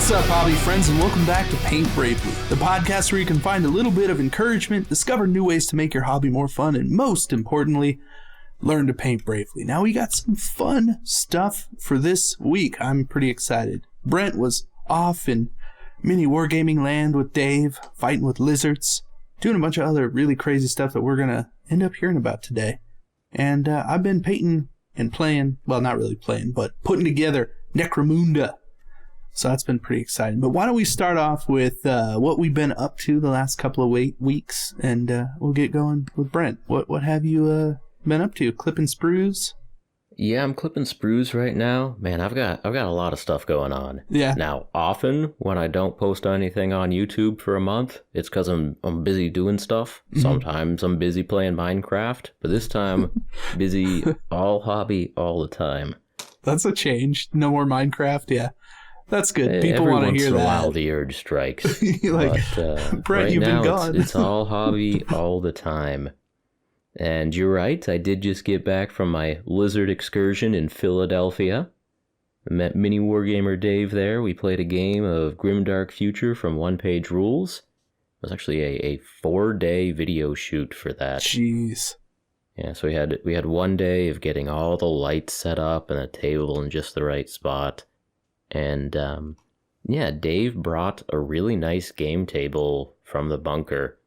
What's up, hobby friends, and welcome back to Paint Bravely, the podcast where you can find a little bit of encouragement, discover new ways to make your hobby more fun, and most importantly, learn to paint bravely. Now, we got some fun stuff for this week. I'm pretty excited. Brent was off in Mini Wargaming land with Dave, fighting with lizards, doing a bunch of other really crazy stuff that we're going to end up hearing about today. And I've been painting and playing, well, not really playing, but putting together Necromunda. So that's been pretty exciting. But why don't we start off with what we've been up to the last couple of weeks, and we'll get going with Brent. What have you been up to? Clipping sprues? Yeah, I'm clipping sprues right now. Man, I've got a lot of stuff going on. Yeah. Now, often when I don't post anything on YouTube for a month, it's because I'm busy doing stuff. Mm-hmm. Sometimes I'm busy playing Minecraft, but this time, busy all hobby all the time. That's a change. No more Minecraft. Yeah. That's good. People want to hear that. Every once in a while, the urge strikes. Like, but, Brent, right you've now, been gone. It's all hobby all the time. And you're right, I did just get back from my lizard excursion in Philadelphia. I met Mini Wargamer Dave there. We played a game of Grimdark Future from One Page Rules. It was actually a 4-day video shoot for that. Jeez. Yeah, so we had 1 day of getting all the lights set up and a table in just the right spot. And yeah, Dave brought a really nice game table from the bunker.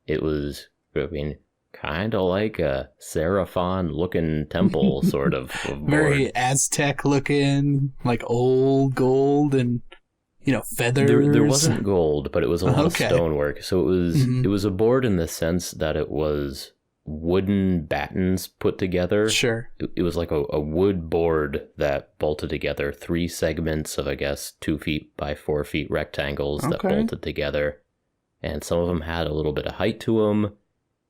It was, kind of like a Seraphon-looking temple, sort of board. Very Aztec-looking, like old gold and, feathers. There wasn't gold, but it was a lot of stonework. So it was a board in the sense that it was wooden battens put together. Sure. It was like a wood board that bolted together 3 segments of, I guess, 2 feet by 4 feet rectangles that bolted together. And some of them had a little bit of height to them.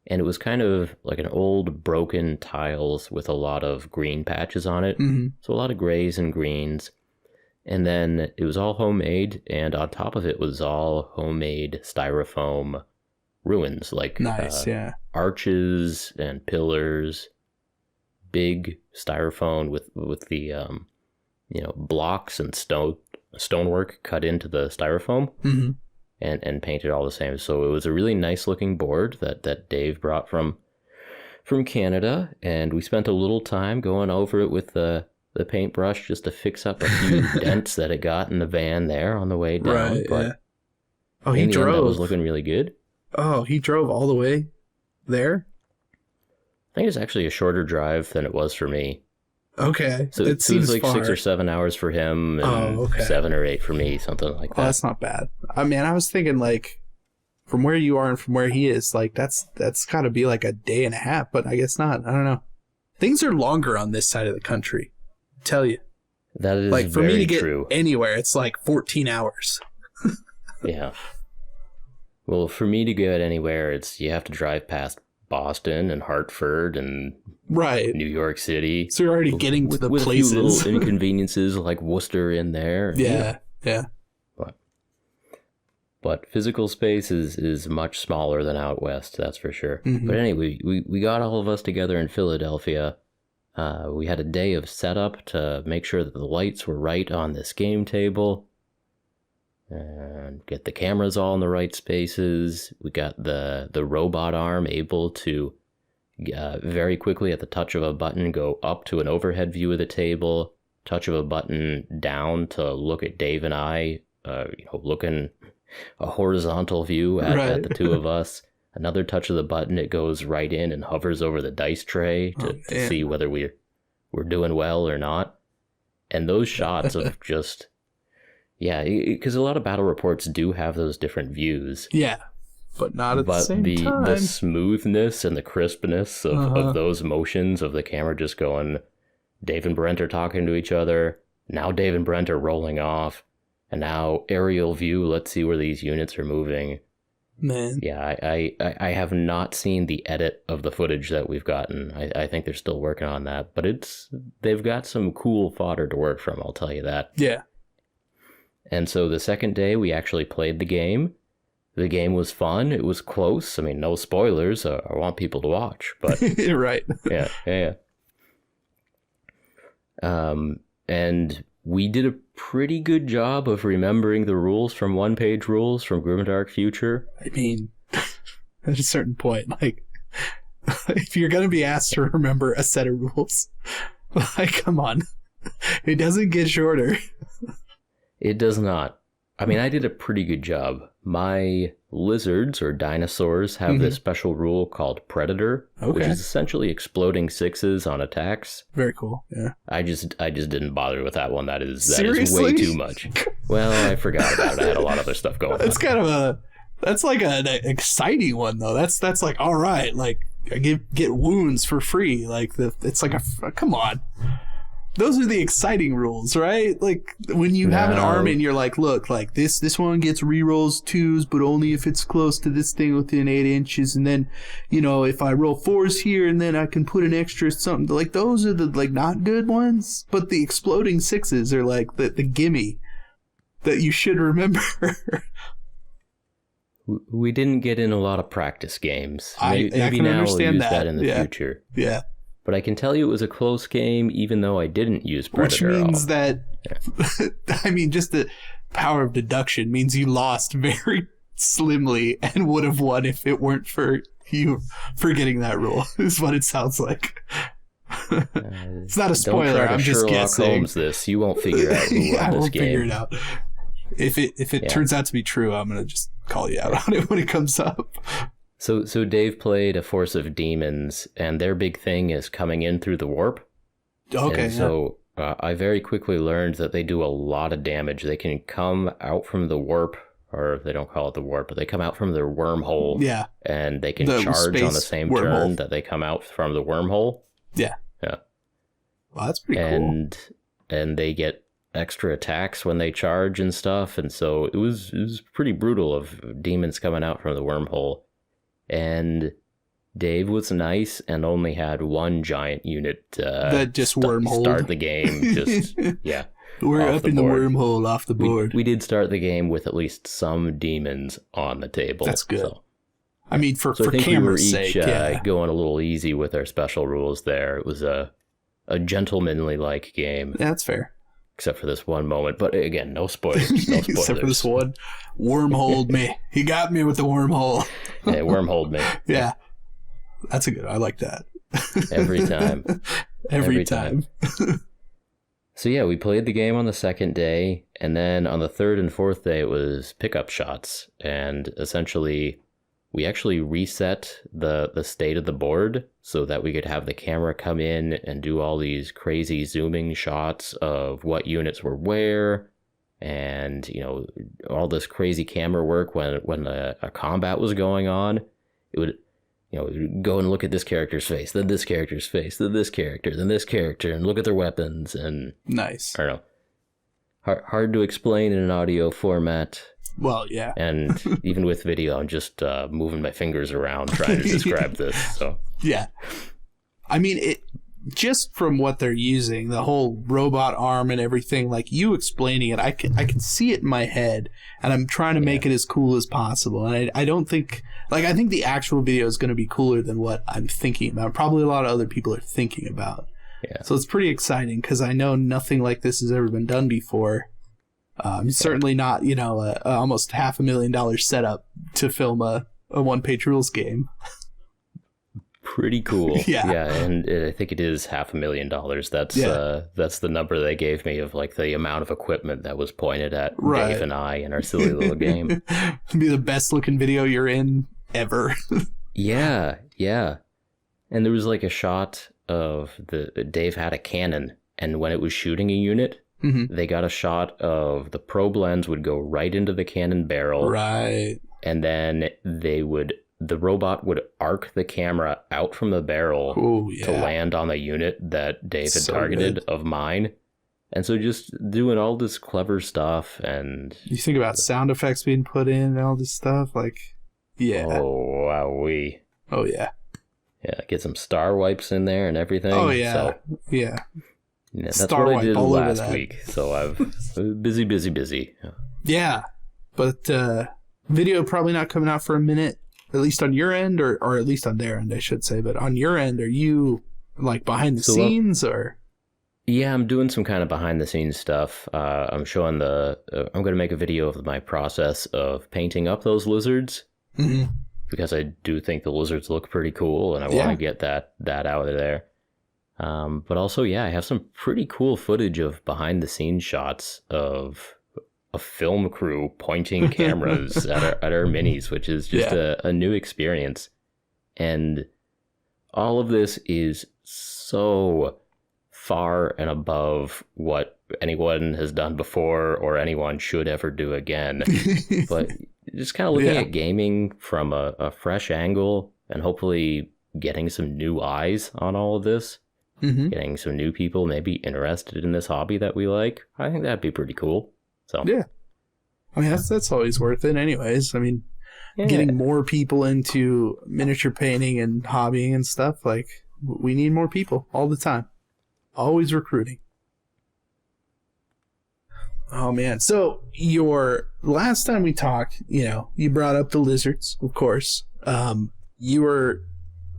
And it was kind of like an old broken tiles with a lot of green patches on it. Mm-hmm. So a lot of grays and greens. And then it was all homemade. And on top of it was all homemade styrofoam ruins, like nice, arches and pillars, big styrofoam with the blocks and stonework cut into the styrofoam, mm-hmm. and painted all the same. So it was a really nice looking board that Dave brought from Canada, and we spent a little time going over it with the paintbrush just to fix up a few dents that it got in the van there on the way down. Right, but he drove. That was looking really good. Oh, he drove all the way there? I think it's actually a shorter drive than it was for me. Okay. So it seems like far. 6 or 7 hours for him and 7 or 8 for me, something like that. Oh, that's not bad. I mean, I was thinking like from where you are and from where he is, like that's got to be like a day and a half, but I guess not. I don't know. Things are longer on this side of the country. I tell you. That is like for very me to get true. Anywhere, it's like 14 hours. Yeah. Well, for me to get anywhere, you have to drive past Boston and Hartford and New York City. So you're already getting to the places. With a few little inconveniences like Worcester in there. Yeah. But physical space is much smaller than out west, that's for sure. Mm-hmm. But anyway, we got all of us together in Philadelphia. We had a day of setup to make sure that the lights were right on this game table. And get the cameras all in the right spaces. We got the robot arm able to very quickly at the touch of a button go up to an overhead view of the table, touch of a button down to look at Dave and I, looking a horizontal view at the two of us. Another touch of the button, it goes right in and hovers over the dice tray to see whether we're doing well or not. And those shots of just... Yeah, because a lot of battle reports do have those different views. Yeah, but not at the same time. The smoothness and the crispness of those motions of the camera just going, Dave and Brent are talking to each other, now Dave and Brent are rolling off, and now aerial view, let's see where these units are moving. Man. Yeah, I have not seen the edit of the footage that we've gotten. I think they're still working on that, but they've got some cool fodder to work from, I'll tell you that. Yeah. And so the second day, we actually played the game. The game was fun. It was close. I mean, no spoilers. I want people to watch, but right. Yeah. And we did a pretty good job of remembering the rules from one-page rules from Grimdark Future. I mean, at a certain point, like, if you're going to be asked to remember a set of rules, like, come on. It doesn't get shorter. It does not. I mean, I did a pretty good job. My lizards or dinosaurs have this special rule called Predator, which is essentially exploding sixes on attacks. Very cool. Yeah. I just didn't bother with that one. That is Seriously? way too much. Well, I forgot about it. I had a lot of other stuff going on. That's kind of that's like an exciting one though. That's like, all right, like I get wounds for free. Like it's like come on. Those are the exciting rules, right? Like when you have an arm and you're like, look, like this one gets rerolls 2s, but only if it's close to this thing within 8 inches. And then, you know, if I roll 4s here and then I can put an extra something, like those are the like not good ones, but the exploding 6s are like the gimme that you should remember. We didn't get in a lot of practice games. Maybe I can now understand we'll use that in the future. Yeah. But I can tell you it was a close game, even though I didn't use Predator. Which means that, I mean, just the power of deduction means you lost very slimly and would have won if it weren't for you forgetting that rule, is what it sounds like. It's not a spoiler, don't try to I'm just Sherlock guessing. Holmes this. You won't figure out who won I this won't game. figure it out. If it turns out to be true, I'm going to just call you out on it when it comes up. So Dave played a force of demons, and their big thing is coming in through the warp. Okay. And so I very quickly learned that they do a lot of damage. They can come out from the warp, or they don't call it the warp, but they come out from their wormhole. Yeah. And they can charge on the same turn that they come out from the wormhole. Yeah. Yeah. Well, that's pretty cool. And they get extra attacks when they charge and stuff, and so it was pretty brutal of demons coming out from the wormhole. And Dave was nice and only had one giant unit that just wormhole start the game. Just yeah, we're up in the wormhole off the board. We did start the game with at least some demons on the table. That's good. So, I mean, for I think camera's we were each sake, going a little easy with our special rules there. It was a gentlemanly like game. Yeah, that's fair. Except for this one moment. But again, no spoilers. No spoilers. Except for this one. Wormholed me. He got me with the wormhole. Yeah, wormholed me. Yeah. That's a good. I like that. Every time. Every time. So yeah, we played the game on the second day. And then on the third and fourth day, it was pickup shots. And essentially, we actually reset the state of the board so that we could have the camera come in and do all these crazy zooming shots of what units were where, and you know, all this crazy camera work when a combat was going on. It would, you know, go and look at this character's face, then this character's face, then this character, then this character, and look at their weapons. And nice. I don't know, hard to explain in an audio format. Well, yeah. And even with video, I'm just moving my fingers around trying to describe this. So yeah. I mean, it just from what they're using, the whole robot arm and everything, like you explaining it, I can see it in my head, and I'm trying to make it as cool as possible. And I don't think, like, I think the actual video is going to be cooler than what I'm thinking about. Probably a lot of other people are thinking about. Yeah. So it's pretty exciting because I know nothing like this has ever been done before. Certainly not, you know, almost $500,000 setup to film a one-page rules game. Pretty cool. Yeah. And I think it is $500,000. That's the number they gave me of like the amount of equipment that was pointed at Dave and I in our silly little game. It'd be the best looking video you're in ever. Yeah. And there was like a shot of Dave had a cannon, and when it was shooting a unit, they got a shot of the probe lens would go right into the cannon barrel. Right. And then the robot would arc the camera out from the barrel to land on the unit that Dave had targeted of mine. And so just doing all this clever stuff. And you think about sound effects being put in and all this stuff, like, yeah. Oh, wowee. Oh, yeah. Yeah, get some star wipes in there and everything. Oh, yeah. So, yeah. Yeah, that's Star what I did last week. So I've busy. Yeah, but video probably not coming out for a minute, at least on your end, or at least on their end, I should say. But on your end, are you like behind the scenes or? Yeah, I'm doing some kind of behind the scenes stuff. I'm showing I'm going to make a video of my process of painting up those lizards because I do think the lizards look pretty cool and I want to get that out of there. But also, I have some pretty cool footage of behind the scenes shots of a film crew pointing cameras at our minis, which is just a new experience. And all of this is so far and above what anyone has done before or anyone should ever do again. But just kind of looking at gaming from a fresh angle and hopefully getting some new eyes on all of this, getting some new people maybe interested in this hobby that we like, I think that'd be pretty cool. So yeah, I mean that's always worth it anyways. I mean, getting more people into miniature painting and hobbying and stuff, like we need more people all the time. Always recruiting. Oh man. So your last time we talked, you brought up the lizards, of course. You were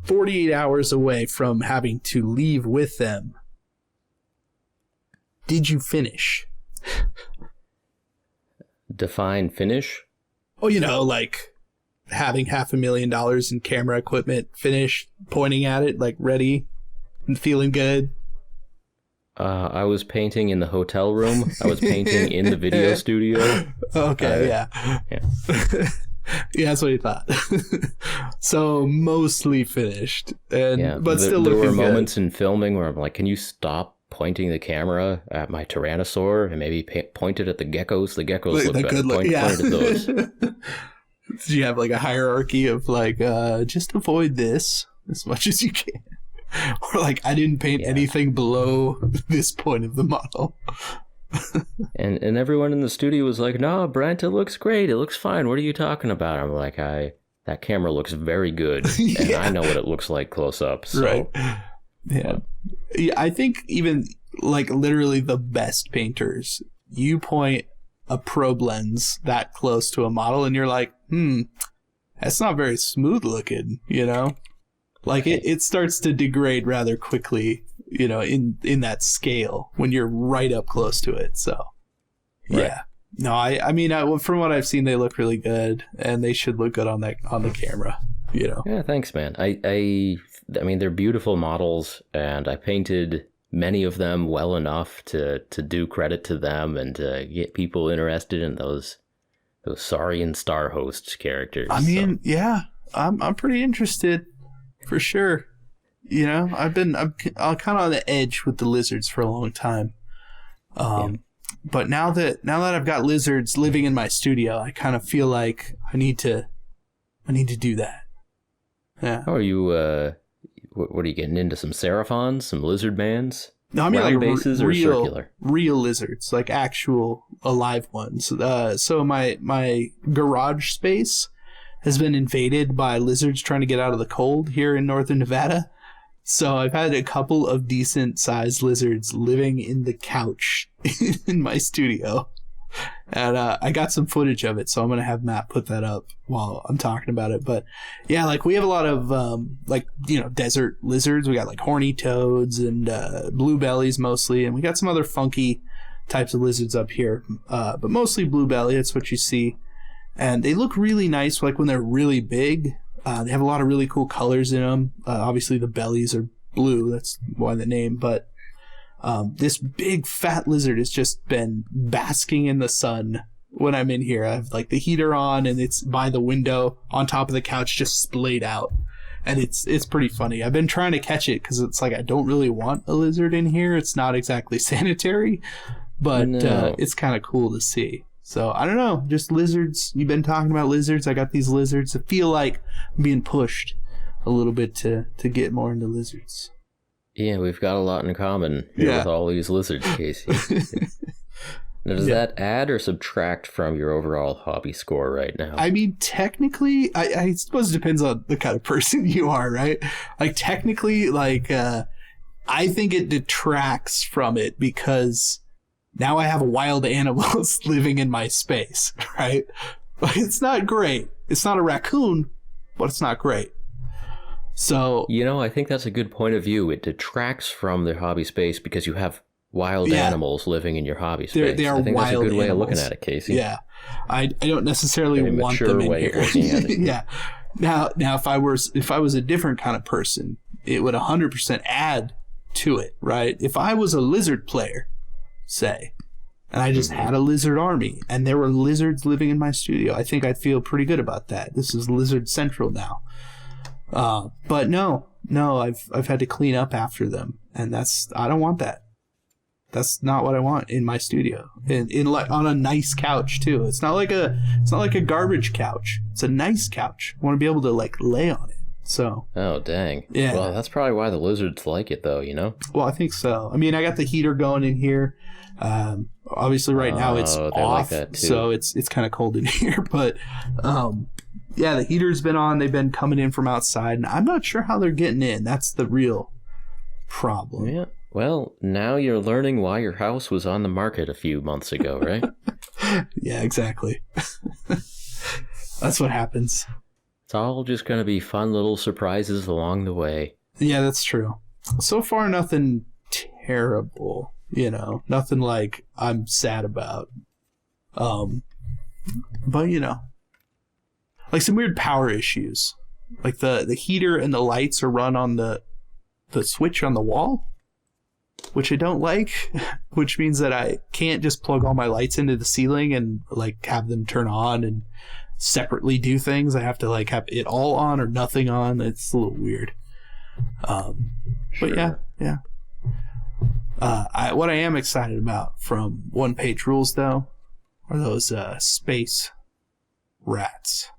48 hours away from having to leave with them. Did you finish? Define finish? Oh, like having $500,000 in camera equipment, finished, pointing at it, like ready and feeling good. I was painting in the hotel room. I was painting in the video studio. Okay, yeah. Yeah, that's what you thought. So mostly finished, but still looking good. There were moments in filming where I'm like, "Can you stop pointing the camera at my Tyrannosaur and maybe point it at the geckos? The geckos look better. Point at those." Did you have like a hierarchy of like, just avoid this as much as you can? Or like, I didn't paint anything below this point of the model. and everyone in the studio was like, "No, Brent, it looks great. It looks fine. What are you talking about?" I'm like, that camera looks very good. And I know what it looks like close up. So. Right. Yeah. I think even like literally the best painters, you point a probe lens that close to a model and you're like, that's not very smooth looking, Like it starts to degrade rather quickly, in that scale when you're right up close to it. So, yeah. No, I mean, from what I've seen, they look really good, and they should look good on the camera. Yeah, thanks, man. I mean, they're beautiful models, and I painted many of them well enough to do credit to them and to get people interested in those Saurian Starhost characters. I mean, I'm pretty interested. For sure. I'm kind of on the edge with the lizards for a long time. But now that I've got lizards living in my studio, I kind of feel like I need to do that. Yeah. How are you, what are you getting into? Some Seraphons, some lizard bands? No, I mean round like bases or circular? Real lizards, like actual alive ones. So my garage space has been invaded by lizards trying to get out of the cold here in northern Nevada. So I've had a couple of decent sized lizards living in the couch in my studio. And I got some footage of it, so I'm going to have Matt put that up while I'm talking about it. But yeah, like we have a lot of desert lizards. We got like horny toads and blue bellies mostly. And we got some other funky types of lizards up here. But mostly blue belly, that's what you see. And they look really nice, like when they're really big. They have a lot of really cool colors in them. Obviously, the bellies are blue. That's why the name. But this big fat lizard has just been basking in the sun when I'm in here. I have like the heater on, and it's by the window on top of the couch, just splayed out. And it's pretty funny. I've been trying to catch it because it's like I don't really want a lizard in here. It's not exactly sanitary, but it's kind of cool to see. So, I don't know, just lizards. You've been talking about lizards. I got these lizards. I feel like I'm being pushed a little bit to get more into lizards. Yeah, we've got a lot in common here with all these lizards, Casey. Now, does that add or subtract from your overall hobby score right now? I mean, technically, I suppose it depends on the kind of person you are, right? Like, technically, I think it detracts from it because now I have wild animals living in my space, right? But it's not great. It's not a raccoon, but it's not great. So, I think that's a good point of view. It detracts from their hobby space because you have wild animals living in your hobby space. They are I think wild that's a good way of animals. looking at it, Casey. Yeah. I don't necessarily Very want mature them in way here. of looking at it. Yeah. Now if I was a different kind of person, it would 100% add to it, right? If I was a lizard player, say, and I just had a lizard army and there were lizards living in my studio, I think I'd feel pretty good about that. This is Lizard Central now. But no, I've had to clean up after them, and I don't want that. That's not what I want in my studio. In like on a nice couch too. It's not like a garbage couch. It's a nice couch. I want to be able to like lay on it. So. Oh dang. Yeah. Well, that's probably why the lizards like it, though. You know. Well, I think so. I mean, I got the heater going in here. Obviously, right now it's off, like that too. so it's kind of cold in here. But yeah, the heater's been on. They've been coming in from outside, and I'm not sure how they're getting in. That's the real problem. Yeah. Well, now you're learning why your house was on the market a few months ago, right? Yeah, exactly. That's what happens. It's all just going to be fun little surprises along the way. Yeah, that's true. So far, nothing terrible, nothing like I'm sad about. But, like some weird power issues. Like the heater and the lights are run on the switch on the wall, which I don't like, which means that I can't just plug all my lights into the ceiling and like have them turn on and separately do things. I have to like have it all on or nothing on. It's a little weird. But yeah. What I am excited about from One Page Rules though are those space rats.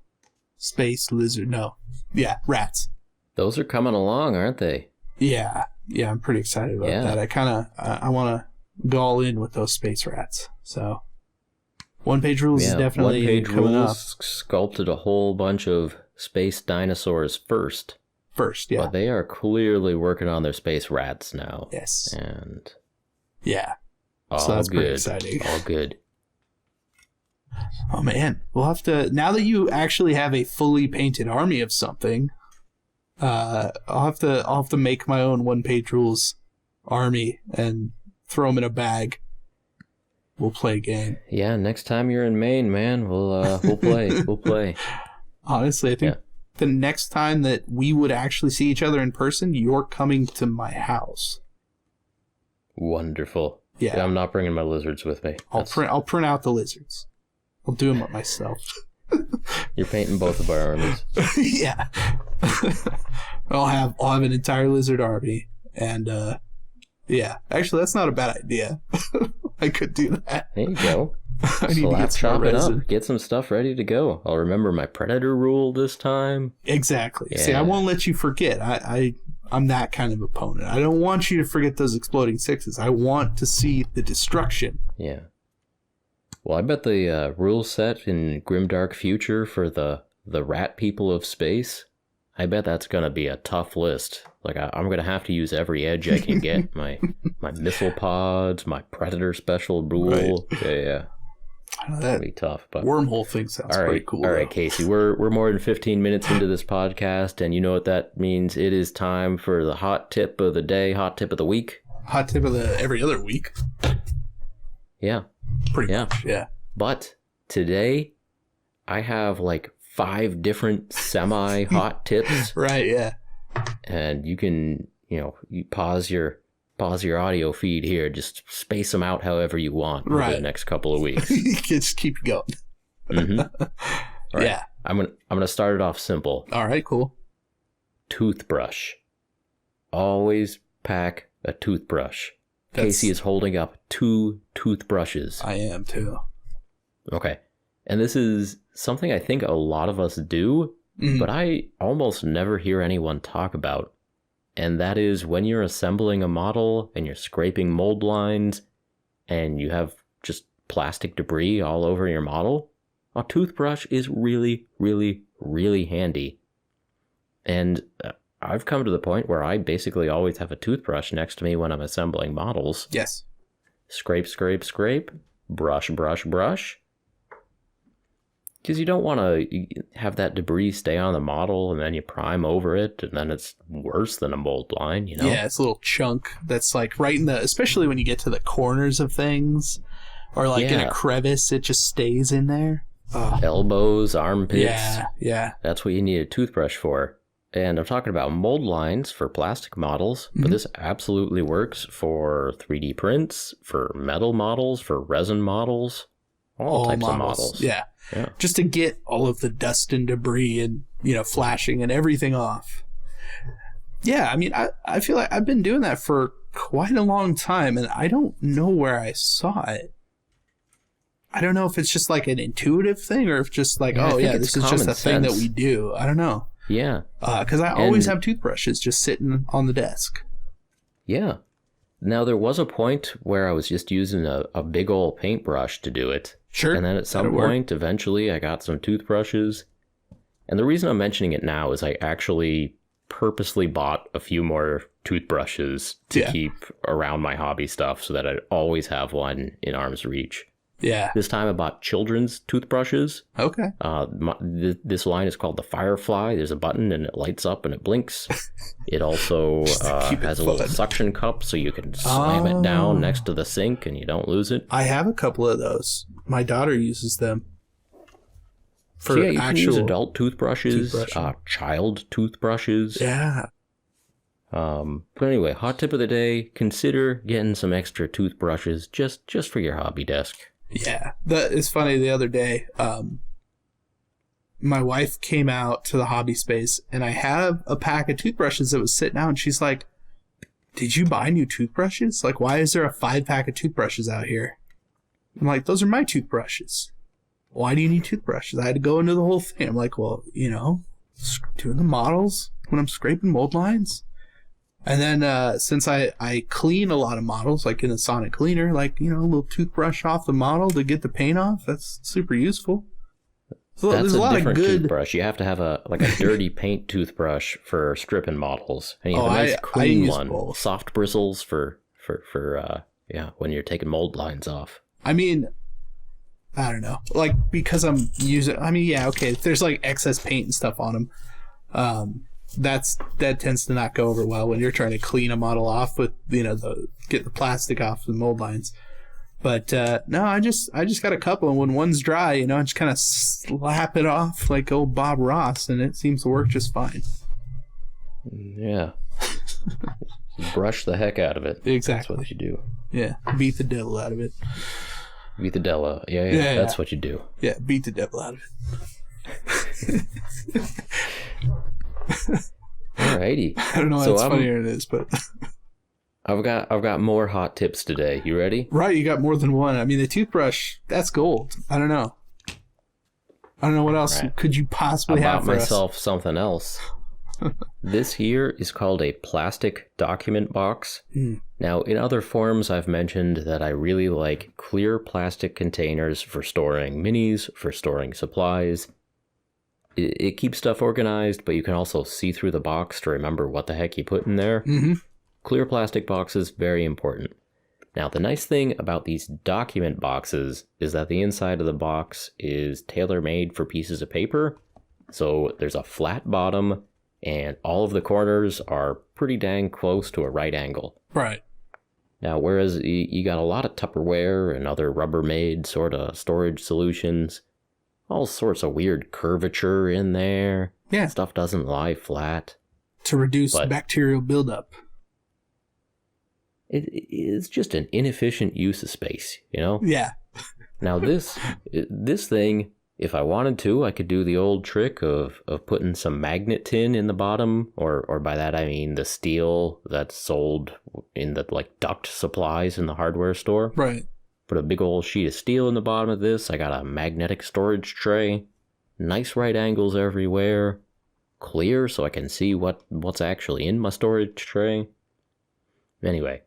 Space lizard, no. Yeah, rats. Those are coming along, aren't they? Yeah, I'm pretty excited about that. I want to go all in with those space rats. So, One Page Rules is definitely One Page coming Rules up. Sculpted a whole bunch of space dinosaurs first. Yeah. But they are clearly working on their space rats now. Yes. And yeah. all so that's good. pretty exciting. All good. Oh man, we'll have to, now that you actually have a fully painted army of something, I'll have to make my own One Page Rules army and throw them in a bag. We'll play a game. Yeah, next time you're in Maine, man, we'll play. We'll play. Honestly, I think the next time that we would actually see each other in person, you're coming to my house. Wonderful. Yeah. I'm not bringing my lizards with me. I'll print out the lizards. I'll do them up myself. You're painting both of our armies. Yeah. I'll have an entire lizard army, and yeah. Actually, that's not a bad idea. I could do that. There you go. I need to get chop it resin. up. Get some stuff ready to go. I'll remember my predator rule this time. Exactly. Yeah. See, I won't let you forget. I'm that kind of opponent. I don't want you to forget those exploding sixes. I want to see the destruction. Yeah. Well, I bet the rule set in Grimdark Future for the rat people of space, I bet that's going to be a tough list. Like, I'm going to have to use every edge I can get. my missile pods, my predator special rule. Right. Yeah. I know that would be tough. But wormhole thing sounds pretty cool. All right, Casey, we're more than 15 minutes into this podcast, and you know what that means. It is time for the hot tip of the day, hot tip of the week. Hot tip of the every other week. Yeah. Pretty much, yeah. But today, I have like 5 different semi-hot tips. Right, yeah. And you can, you pause your audio feed here. Just space them out however you want over the next couple of weeks. Just keep going. Mm-hmm. Right. Yeah. I'm gonna start it off simple. All right, cool. Toothbrush. Always pack a toothbrush. Casey is holding up 2 toothbrushes. I am too. Okay. And this is something I think a lot of us do, but I almost never hear anyone talk about. And that is when you're assembling a model and you're scraping mold lines and you have just plastic debris all over your model, a toothbrush is really, really, really handy. And I've come to the point where I basically always have a toothbrush next to me when I'm assembling models. Yes. Scrape, scrape, scrape. Brush, brush, brush. Because you don't want to have that debris stay on the model and then you prime over it and then it's worse than a mold line, you know? Yeah, it's a little chunk that's like right in the, especially when you get to the corners of things or like in a crevice, it just stays in there. Elbows, armpits. Yeah. That's what you need a toothbrush for. And I'm talking about mold lines for plastic models, but this absolutely works for 3D prints, for metal models, for resin models, all types of models. Yeah. Just to get all of the dust and debris and, flashing and everything off. Yeah, I mean, I feel like I've been doing that for quite a long time, and I don't know where I saw it. I don't know if it's just like an intuitive thing or if just like, this is just a thing that we do. I don't know. Yeah. Because I always have toothbrushes just sitting on the desk. Yeah. Now, there was a point where I was just using a big old paintbrush to do it. Sure. And then at some point, eventually, I got some toothbrushes. And the reason I'm mentioning it now is I actually purposely bought a few more toothbrushes to keep around my hobby stuff so that I'd always have one in arm's reach. Yeah. This time I bought children's toothbrushes. Okay. This line is called the Firefly. There's a button and it lights up and it blinks. It also has a little suction cup so you can slam it down next to the sink and you don't lose it. I have a couple of those. My daughter uses them. For you can use adult toothbrushes, child toothbrushes. Yeah. But anyway, hot tip of the day, consider getting some extra toothbrushes just for your hobby desk. Yeah, it's funny. The other day, my wife came out to the hobby space, and I had a pack of toothbrushes that was sitting out, and she's like, "Did you buy new toothbrushes? Like, why is there a 5-pack of toothbrushes out here?" I'm like, "Those are my toothbrushes. Why do you need toothbrushes?" I had to go into the whole thing. I'm like, "Well, doing the models when I'm scraping mold lines." And then since I clean a lot of models, like in a sonic cleaner, like, a little toothbrush off the model to get the paint off, that's super useful. So that's a different toothbrush. You have to have a dirty paint toothbrush for stripping models. And you have a nice clean one. Both. Soft bristles for when you're taking mold lines off. I mean, I don't know. Like, because I'm using, if there's like excess paint and stuff on them, that tends to not go over well when you're trying to clean a model off with get the plastic off the mold lines. But no, I just got a couple, and when one's dry, I just kind of slap it off like old Bob Ross, and it seems to work just fine. Yeah. Brush the heck out of it. Exactly. That's what you do. Yeah, beat the devil out of it. Beat the devil. Yeah. That's what you do. Yeah, beat the devil out of it. Alrighty. I don't know why it's funnier than it is, but I've got more hot tips today. You ready? Right, you got more than one. I mean, the toothbrush, that's gold. I don't know what else could you possibly have for us. I bought myself something else. This here is called a plastic document box. Now, in other forums, I've mentioned that I really like clear plastic containers for storing minis, for storing supplies. It keeps stuff organized, but you can also see through the box to remember what the heck you put in there. Mm-hmm. Clear plastic boxes, very important. Now, the nice thing about these document boxes is that the inside of the box is tailor-made for pieces of paper. So there's a flat bottom, and all of the corners are pretty dang close to a right angle. Right. Now, whereas you got a lot of Tupperware and other Rubbermaid sort of storage solutions, all sorts of weird curvature in there. Yeah. Stuff doesn't lie flat. To reduce bacterial buildup. It's just an inefficient use of space, Yeah. Now this thing, if I wanted to, I could do the old trick of putting some magnet tin in the bottom, or by that I mean the steel that's sold in the duct supplies in the hardware store. Right. Put a big old sheet of steel in the bottom of this. I got a magnetic storage tray. Nice right angles everywhere. Clear so I can see what's actually in my storage tray. Anyway,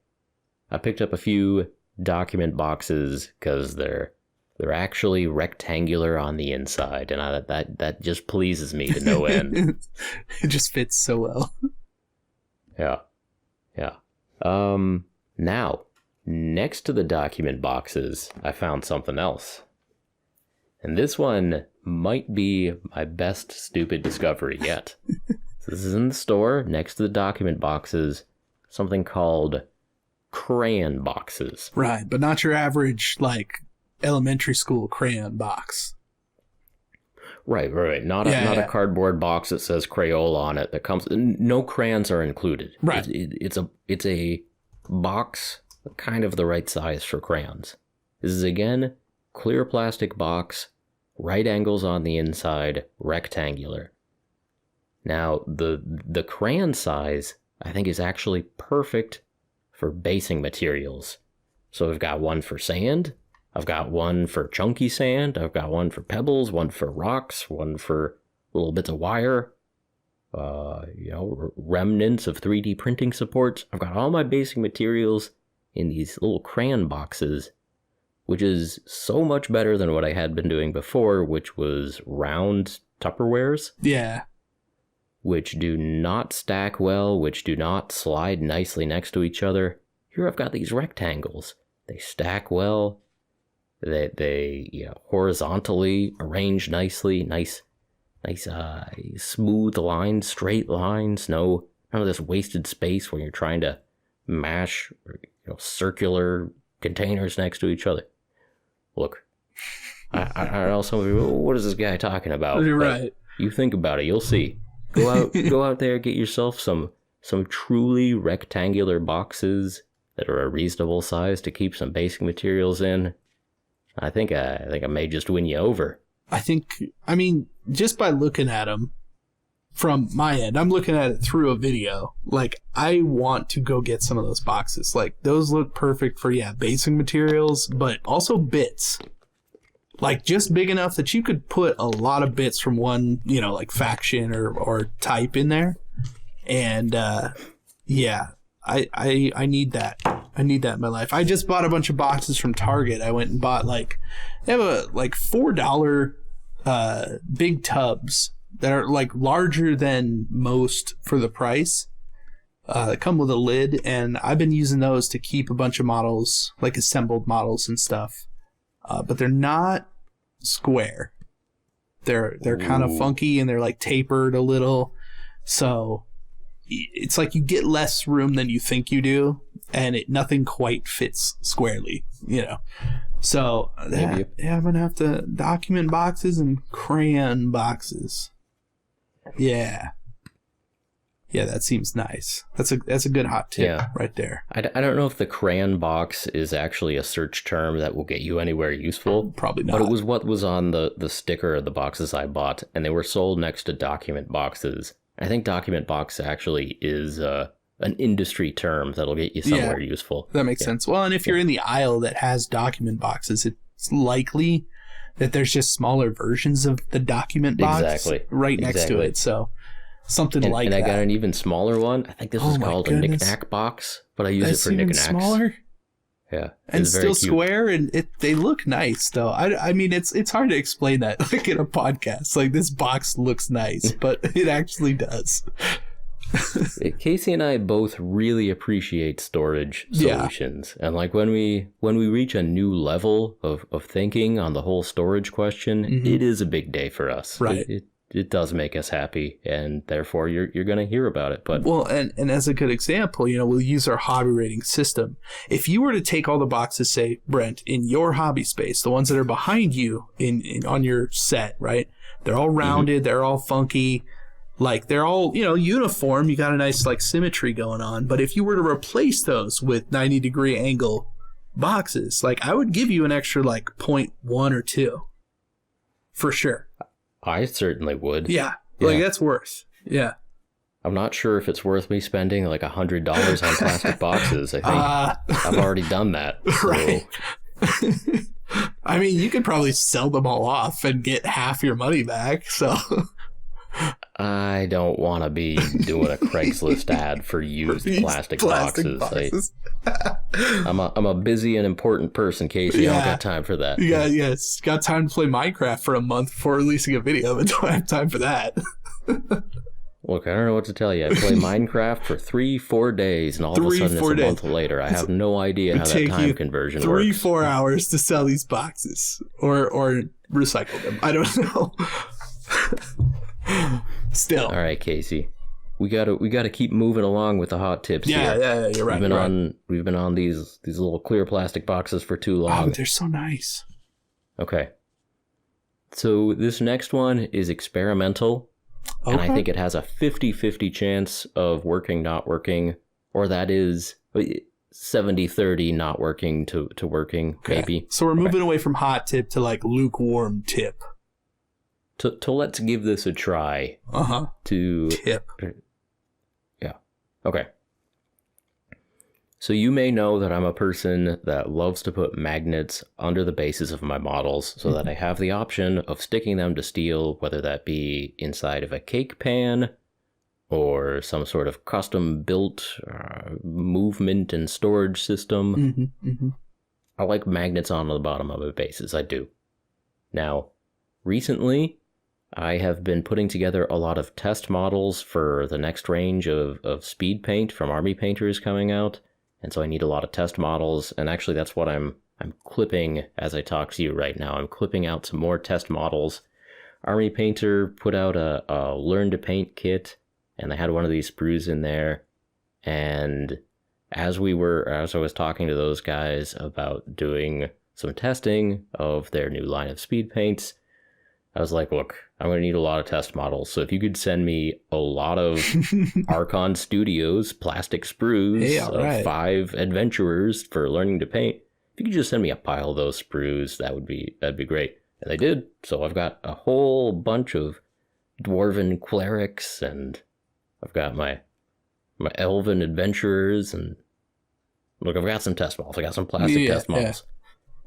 I picked up a few document boxes because they're actually rectangular on the inside, and that just pleases me to no end. It just fits so well. Yeah. Now, next to the document boxes, I found something else. And this one might be my best stupid discovery yet. So this is in the store, next to the document boxes, something called crayon boxes. Right, but not your average, like, elementary school crayon box. Right. Not a cardboard box that says Crayola on it that comes... No crayons are included. Right. It's a box kind of the right size for crayons. This is, again, clear plastic box, right angles on the inside, rectangular. Now, the crayon size, I think, is actually perfect for basing materials. So I've got one for sand, I've got one for chunky sand, I've got one for pebbles, one for rocks, one for little bits of wire, remnants of 3D printing supports. I've got all my basing materials in these little crayon boxes, which is so much better than what I had been doing before, which was round Tupperwares. Yeah. Which do not stack well, which do not slide nicely next to each other. Here I've got these rectangles. They stack well. They horizontally arrange nicely. Nice, smooth lines, straight lines. None of this wasted space when you're trying to mash, circular containers next to each other. Look, I don't know, some of you, what is this guy talking about? You're right. You think about it, you'll see. Go out there, get yourself some truly rectangular boxes that are a reasonable size to keep some basic materials in. I think I may just win you over. I mean, just by looking at them from my end, I'm looking at it through a video. Like, I want to go get some of those boxes. Like, those look perfect for, basic materials, but also bits. Like, just big enough that you could put a lot of bits from one, like faction or type in there. And, I need that. I need that in my life. I just bought a bunch of boxes from Target. I went and bought, they have $4 big tubs that are, larger than most for the price. That come with a lid, and I've been using those to keep a bunch of models, assembled models and stuff. But they're not square. They're kind of funky, and they're tapered a little. So it's like you get less room than you think you do, and nothing quite fits squarely, So I'm gonna have to document boxes and crayon boxes. Yeah, that seems nice. That's a good hot tip right there. I don't know if the crayon box is actually a search term that will get you anywhere useful. Probably not. But it was what was on the sticker of the boxes I bought, and they were sold next to document boxes. I think document box actually is an industry term that'll get you somewhere useful. That makes sense. Well, and if you're in the aisle that has document boxes, it's likely that there's just smaller versions of the document box next to it. So something like that. And I got an even smaller one. I think this is called a knick-knack box, but I use it for knick-knacks. Smaller? Yeah. And still square, and they look nice, though. I mean, it's hard to explain that in a podcast. This box looks nice, but it actually does. Casey and I both really appreciate storage solutions. And when we reach a new level of thinking on the whole storage question, it is a big day for us. Right. It does make us happy, and therefore you're going to hear about it. But and as a good example, we'll use our hobby rating system. If you were to take all the boxes, say, Brent, in your hobby space, the ones that are behind you on your set, right? They're all rounded, they're all funky, they're all, uniform. You got a nice symmetry going on. But if you were to replace those with 90-degree angle boxes, I would give you an extra 0.1 or 2 for sure. I certainly would. Yeah. That's worth. Yeah. I'm not sure if it's worth me spending $100 on plastic boxes. I think I've already done that. Right. I mean, you could probably sell them all off and get half your money back. So I don't want to be doing a Craigslist ad for used plastic boxes. I'm a busy and important person, Casey. I don't got time for that. Yes. Got time to play Minecraft for a month before releasing a video, but don't have time for that. Look, I don't know what to tell you. I play Minecraft for 3-4 days, and all of a sudden it's a month later. I have no idea how that time conversion works. 3-4 hours to sell these boxes or recycle them. I don't know. Still. All right, Casey. We gotta keep moving along with the hot tips here. Yeah, you're right. We've been on these little clear plastic boxes for too long. Oh, they're so nice. Okay. So this next one is experimental, and I think it has a 50-50 chance of working, not working, or that is 70-30 not working to working, maybe. So we're moving away from hot tip to like lukewarm tip. To let's give this a try. To tip. Yeah. Okay. So you may know that I'm a person that loves to put magnets under the bases of my models so that I have the option of sticking them to steel, whether that be inside of a cake pan or some sort of custom built movement and storage system. I like magnets on the bottom of my bases. I do. Now, recently, I have been putting together a lot of test models for the next range of speed paint from Army Painters coming out. And so I need a lot of test models, and actually that's what I'm clipping as I talk to you right now. I'm clipping out some more test models. Army Painter put out a Learn to Paint kit, and they had one of these sprues in there. And as I was talking to those guys about doing some testing of their new line of speed paints, I was like, look, I'm going to need a lot of test models. So if you could send me a lot of Archon Studios plastic sprues of 5 adventurers for learning to paint, if you could just send me a pile of those sprues, that'd be great. And they did. So I've got a whole bunch of dwarven clerics, and I've got my elven adventurers, and look, I've got some test models. I got some plastic test models.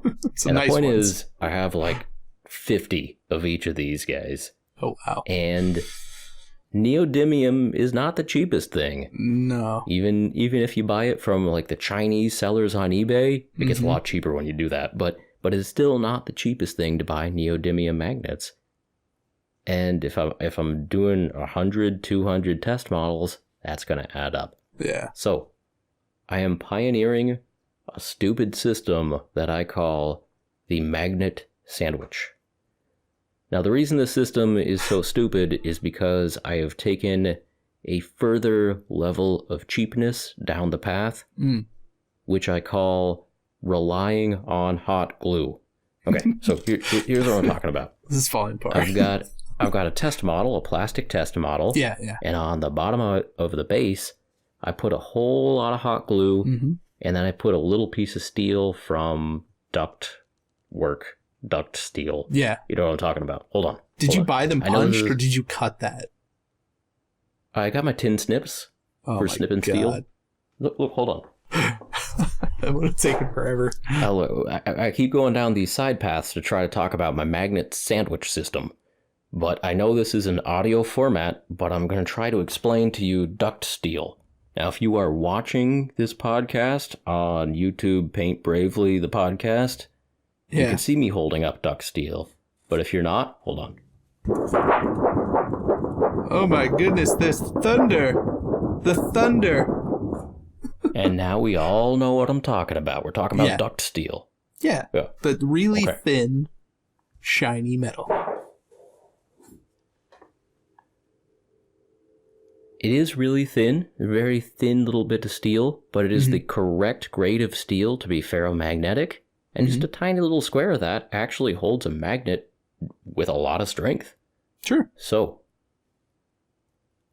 And the point is, I have like 50 of each of these guys. Oh, wow. And neodymium is not the cheapest thing. No. Even if you buy it from like the Chinese sellers on eBay, it gets a lot cheaper when you do that. But it's still not the cheapest thing to buy neodymium magnets. And if I'm doing 100, 200 test models, that's going to add up. Yeah. So I am pioneering a stupid system that I call the magnet sandwich. Now, the reason this system is so stupid is because I have taken a further level of cheapness down the path, which I call relying on hot glue. Okay, so here's what I'm talking about. This is falling apart. I've got a test model, a plastic test model. Yeah. And on the bottom of the base, I put a whole lot of hot glue, and then I put a little piece of steel from duct steel. Yeah. You know what I'm talking about. Hold on. Did you buy them punched, or did you cut that? I got my tin snips for snipping steel. Look, hold on. That would have taken forever. I keep going down these side paths to try to talk about my magnet sandwich system. But I know this is an audio format, but I'm going to try to explain to you duct steel. Now, if you are watching this podcast on YouTube, Paint Bravely, the podcast, you can see me holding up duct steel. But if you're not, hold on. Oh my goodness, there's thunder. The thunder. And now we all know what I'm talking about. We're talking about duct steel. Yeah. The really thin, shiny metal. It is really thin, a very thin little bit of steel, but it is the correct grade of steel to be ferromagnetic, and just a tiny little square of that actually holds a magnet with a lot of strength. Sure. So,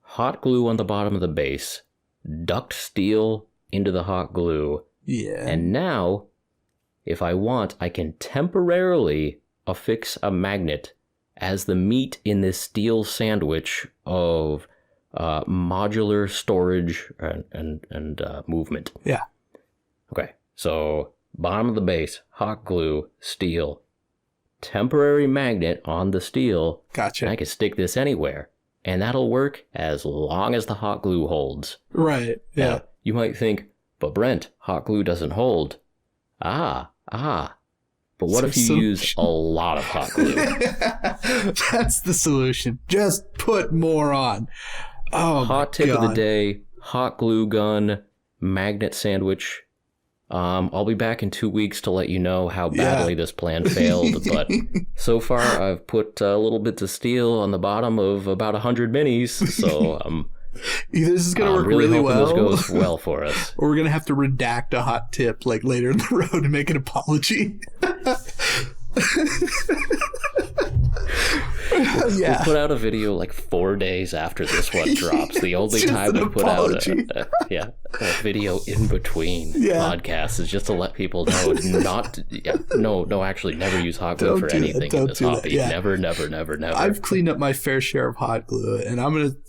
hot glue on the bottom of the base, duct steel into the hot glue, and now, if I want, I can temporarily affix a magnet as the meat in this steel sandwich of modular storage and movement. Yeah. Okay, so bottom of the base, hot glue, steel, temporary magnet on the steel. Gotcha. And I can stick this anywhere, and that'll work as long as the hot glue holds. Right, yeah. Now, you might think, but Brent, hot glue doesn't hold. But what if you use a lot of hot glue? That's the solution. Just put more on. Oh, hot tip of the day, hot glue gun, magnet sandwich. I'll be back in 2 weeks to let you know how badly this plan failed, but so far I've put little bits of steel on the bottom of about 100 minis, so either this is going to work really well, this goes well for us, or we're going to have to redact a hot tip like later in the road and make an apology. We'll put out a video like 4 days after this one drops. The only time we put out a video in between podcasts is just to let people know actually never use hot glue for anything in this hobby. Never. I've cleaned up my fair share of hot glue, and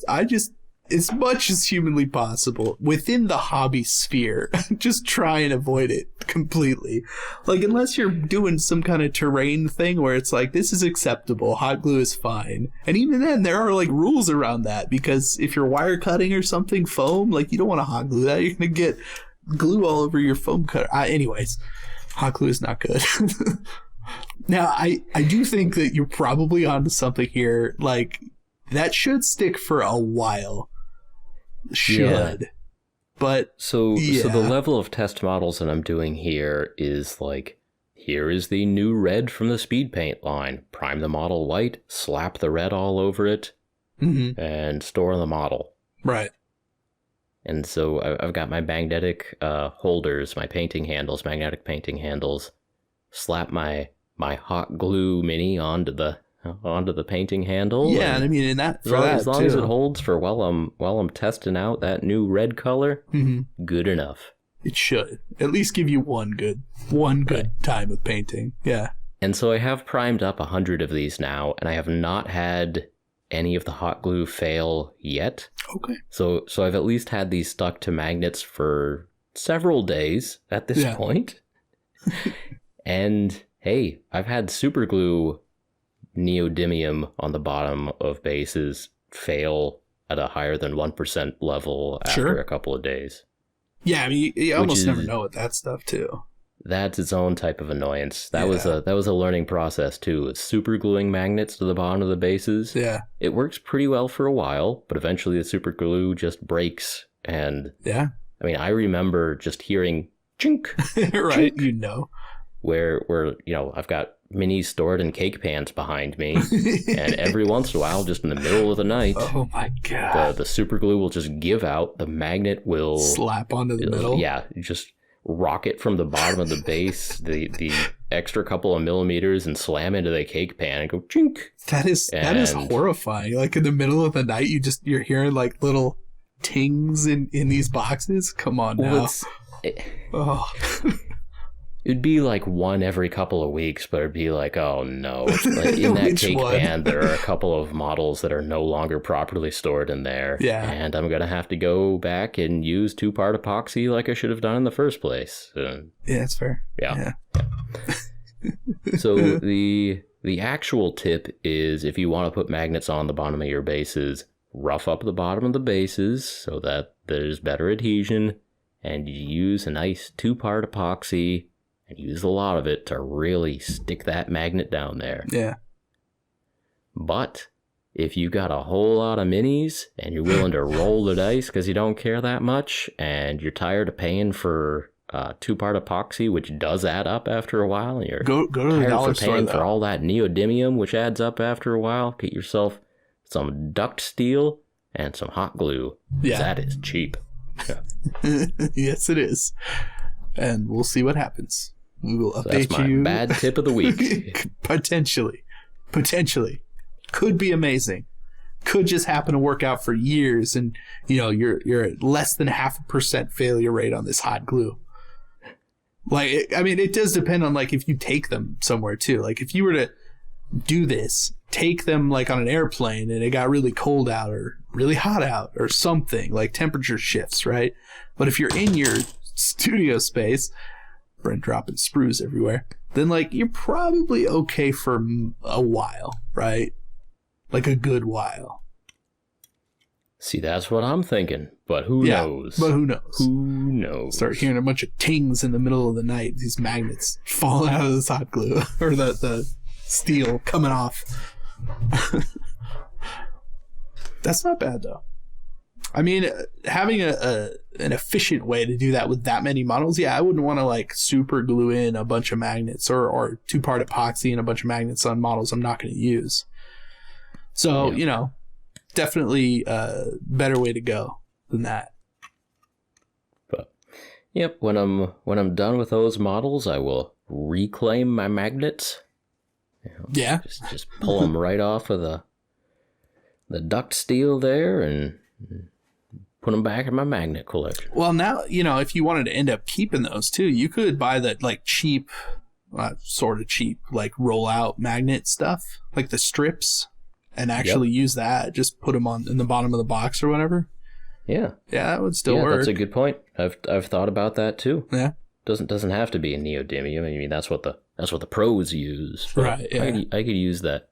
I just as much as humanly possible within the hobby sphere, just try and avoid it completely. Like, unless you're doing some kind of terrain thing where it's like, this is acceptable, hot glue is fine. And even then, there are like rules around that, because if you're wire cutting or something, foam, like, you don't want to hot glue that. You're going to get glue all over your foam cutter. Anyways, hot glue is not good. Now, I do think that you're probably onto something here. Like, that should stick for a while. But so the level of test models that I'm doing here is like, here is the new red from the speed paint line. Prime the model white, slap the red all over it, and store the model. Right. And so I've got my magnetic holders, my painting handles, magnetic painting handles. Slap my hot glue mini onto the painting handle. Yeah, and I mean, as long as it holds for while I'm testing out that new red color, good enough. It should at least give you one good time of painting. Yeah. And so I have primed up 100 of these now, and I have not had any of the hot glue fail yet. Okay. So I've at least had these stuck to magnets for several days at this point. And hey, I've had super glue neodymium on the bottom of bases fail at a higher than 1% level after a couple of days. Yeah, I mean, you almost never know with that stuff too. That's its own type of annoyance. That was a learning process too. It's super gluing magnets to the bottom of the bases. Yeah. It works pretty well for a while, but eventually the super glue just breaks. And I mean, I remember just hearing chink, right? Chink, where I've got minis stored in cake pans behind me, and every once in a while, just in the middle of the night, oh my god, the super glue will just give out. The magnet will slap onto the middle. Yeah, just rocket from the bottom of the base, the extra couple of millimeters, and slam into the cake pan and go chink. That is horrifying. Like in the middle of the night, you're hearing like little tings in these boxes. Come on now. It'd be like one every couple of weeks, but it'd be like, oh no. Like in that cake pan, there are a couple of models that are no longer properly stored in there. Yeah. And I'm going to have to go back and use 2-part epoxy like I should have done in the first place. Yeah, that's fair. Yeah. So the actual tip is, if you want to put magnets on the bottom of your bases, rough up the bottom of the bases so that there's better adhesion, and you use a nice 2-part epoxy. And use a lot of it to really stick that magnet down there. Yeah. But if you got a whole lot of minis and you're willing to roll the dice because you don't care that much, and you're tired of paying for 2-part epoxy, which does add up after a while, and you're go to the dollar store, paying for all that neodymium, which adds up after a while, get yourself some duct steel and some hot glue. Yeah. That is cheap. Yes, it is. And we'll see what happens. We will update you. That's my bad tip of the week. Potentially. Could be amazing. Could just happen to work out for years, and you're at less than 0.5% failure rate on this hot glue. Like, I mean, it does depend on like if you take them somewhere too. Like if you were to do this, take them like on an airplane, and it got really cold out or really hot out or something, like temperature shifts, right? But if you're in your studio space, Brent dropping sprues everywhere, then like you're probably okay for a while, right? Like a good while. See, that's what I'm thinking, but who knows? Who knows? Start hearing a bunch of tings in the middle of the night, these magnets falling out of this hot glue, or the steel coming off. That's not bad though. I mean, having an efficient way to do that with that many models, yeah, I wouldn't want to like super glue in a bunch of magnets or 2-part epoxy and a bunch of magnets on models I'm not going to use. So, you know, definitely a better way to go than that. But yep, when I'm done with those models, I will reclaim my magnets. You know, yeah, just pull them right off of the duct steel there and put them back in my magnet collection. Well, now, you know, if you wanted to end up keeping those too, you could buy that like cheap, sort of cheap, like roll out magnet stuff, like the strips, and actually use that. Just put them on in the bottom of the box or whatever. Yeah. Yeah, that would still work. That's a good point. I've thought about that too. Yeah. Doesn't have to be a neodymium. I mean, that's what the pros use. Right. Yeah. I could use that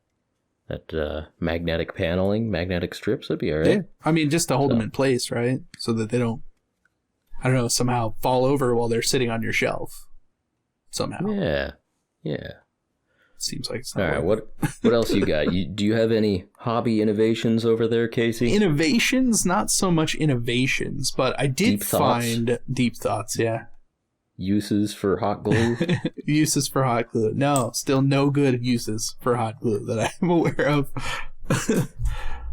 magnetic paneling, magnetic strips. That'd be all right. Yeah. I mean, just to hold them in place, right? So that they don't, I don't know, somehow fall over while they're sitting on your shelf. Somehow. Yeah. Yeah. Seems like it's not all right. What else you got? Do you have any hobby innovations over there, Casey? Innovations? Not so much innovations, but I did find deep thoughts. Yeah. Uses for hot glue? Uses for hot glue. No, still no good uses for hot glue that I'm aware of.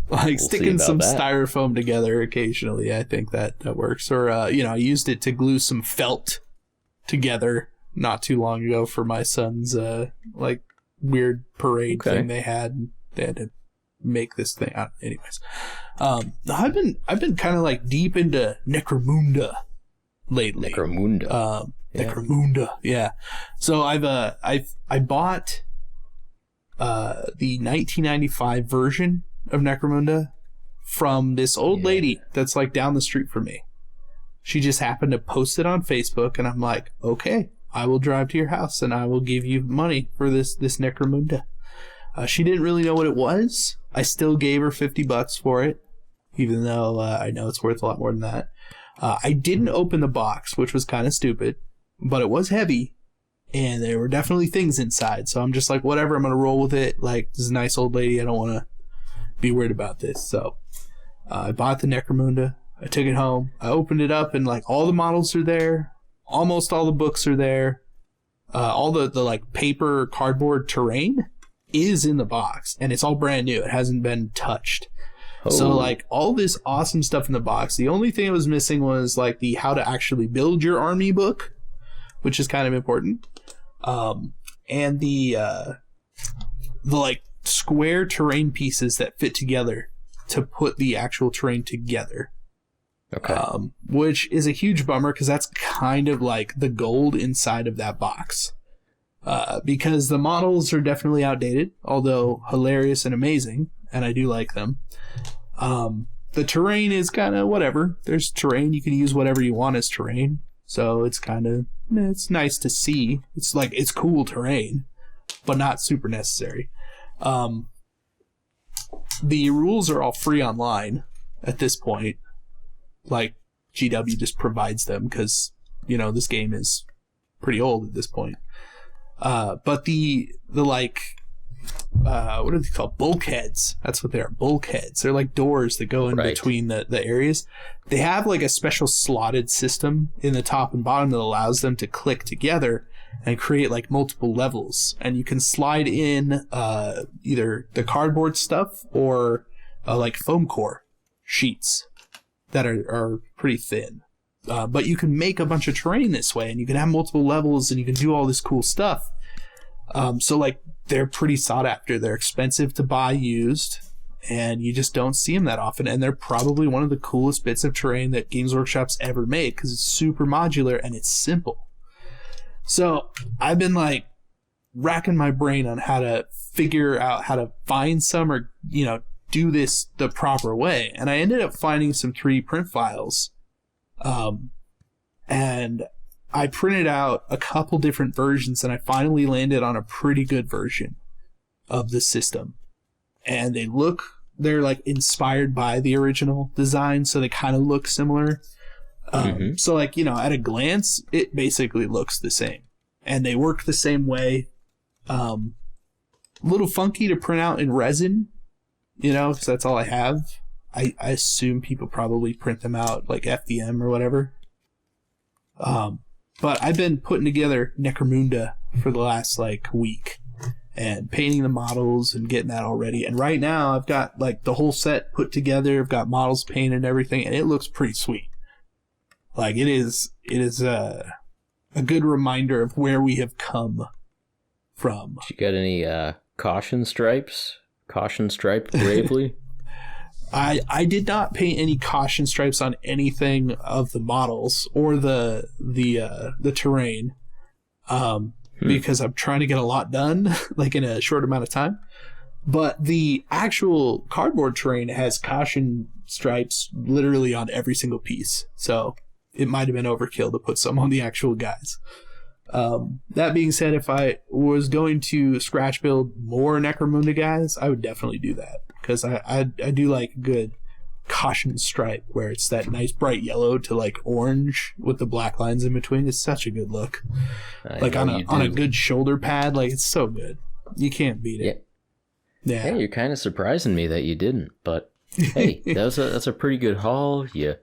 Like sticking some styrofoam together occasionally. I think that works. Or, I used it to glue some felt together not too long ago for my son's, weird parade thing they had. They had to make this thing out. Anyways, I've been kind of like deep into Necromunda lately. Necromunda. Necromunda, yeah. So I bought the 1995 version of Necromunda from this old lady that's like down the street from me. She just happened to post it on Facebook, and I'm like, okay, I will drive to your house and I will give you money for this Necromunda. She didn't really know what it was. I still gave her $50 for it, even though I know it's worth a lot more than that. I didn't open the box, which was kind of stupid, but it was heavy, and there were definitely things inside. So I'm just like, whatever, I'm going to roll with it. Like, this is a nice old lady. I don't want to be worried about this. So I bought the Necromunda. I took it home. I opened it up, and like all the models are there. Almost all the books are there. All the like paper, cardboard terrain is in the box, and it's all brand new. It hasn't been touched. So like all this awesome stuff in the box. The only thing it was missing was like the how to actually build your army book, which is kind of important. And the like square terrain pieces that fit together to put the actual terrain together. Okay. Which is a huge bummer because that's kind of like the gold inside of that box. Because the models are definitely outdated, although hilarious and amazing, and I do like them. The terrain is kind of whatever. There's terrain. You can use whatever you want as terrain. So it's kind of, it's nice to see. It's like, it's cool terrain, but not super necessary. The rules are all free online at this point. Like, GW just provides them because, this game is pretty old at this point. But the like, what are they called? Bulkheads. That's what they are. Bulkheads. They're like doors that go in between the areas. They have like a special slotted system in the top and bottom that allows them to click together and create like multiple levels. And you can slide in either the cardboard stuff or like foam core sheets that are pretty thin. But you can make a bunch of terrain this way, and you can have multiple levels, and you can do all this cool stuff. So like they're pretty sought after. They're expensive to buy used, and you just don't see them that often. And they're probably one of the coolest bits of terrain that Games Workshop's ever made because it's super modular and it's simple. So I've been like racking my brain on how to figure out how to find some or, do this the proper way. And I ended up finding some 3D print files. And I printed out a couple different versions, and I finally landed on a pretty good version of the system. And they're like inspired by the original design, so they kind of look similar. So like, at a glance, it basically looks the same. And they work the same way. A little funky to print out in resin, because that's all I have. I assume people probably print them out like FDM or whatever. But I've been putting together Necromunda for the last like week and painting the models and getting that all ready. And right now I've got like the whole set put together. I've got models painted and everything, and it looks pretty sweet. Like it is a good reminder of where we have come from. Did you got any caution stripes? Caution stripe bravely? I did not paint any caution stripes on anything of the models or the terrain, because I'm trying to get a lot done like in a short amount of time. But the actual cardboard terrain has caution stripes literally on every single piece, so it might have been overkill to put some on the actual guys. That being said, if I was going to scratch build more Necromunda guys, I would definitely do that, because I do like a good caution stripe where it's that nice bright yellow to like orange with the black lines in between. It's such a good look. Like on a good shoulder pad, like it's so good. You can't beat it. Yeah. Hey, you're kind of surprising me that you didn't, but hey, that's a pretty good haul. You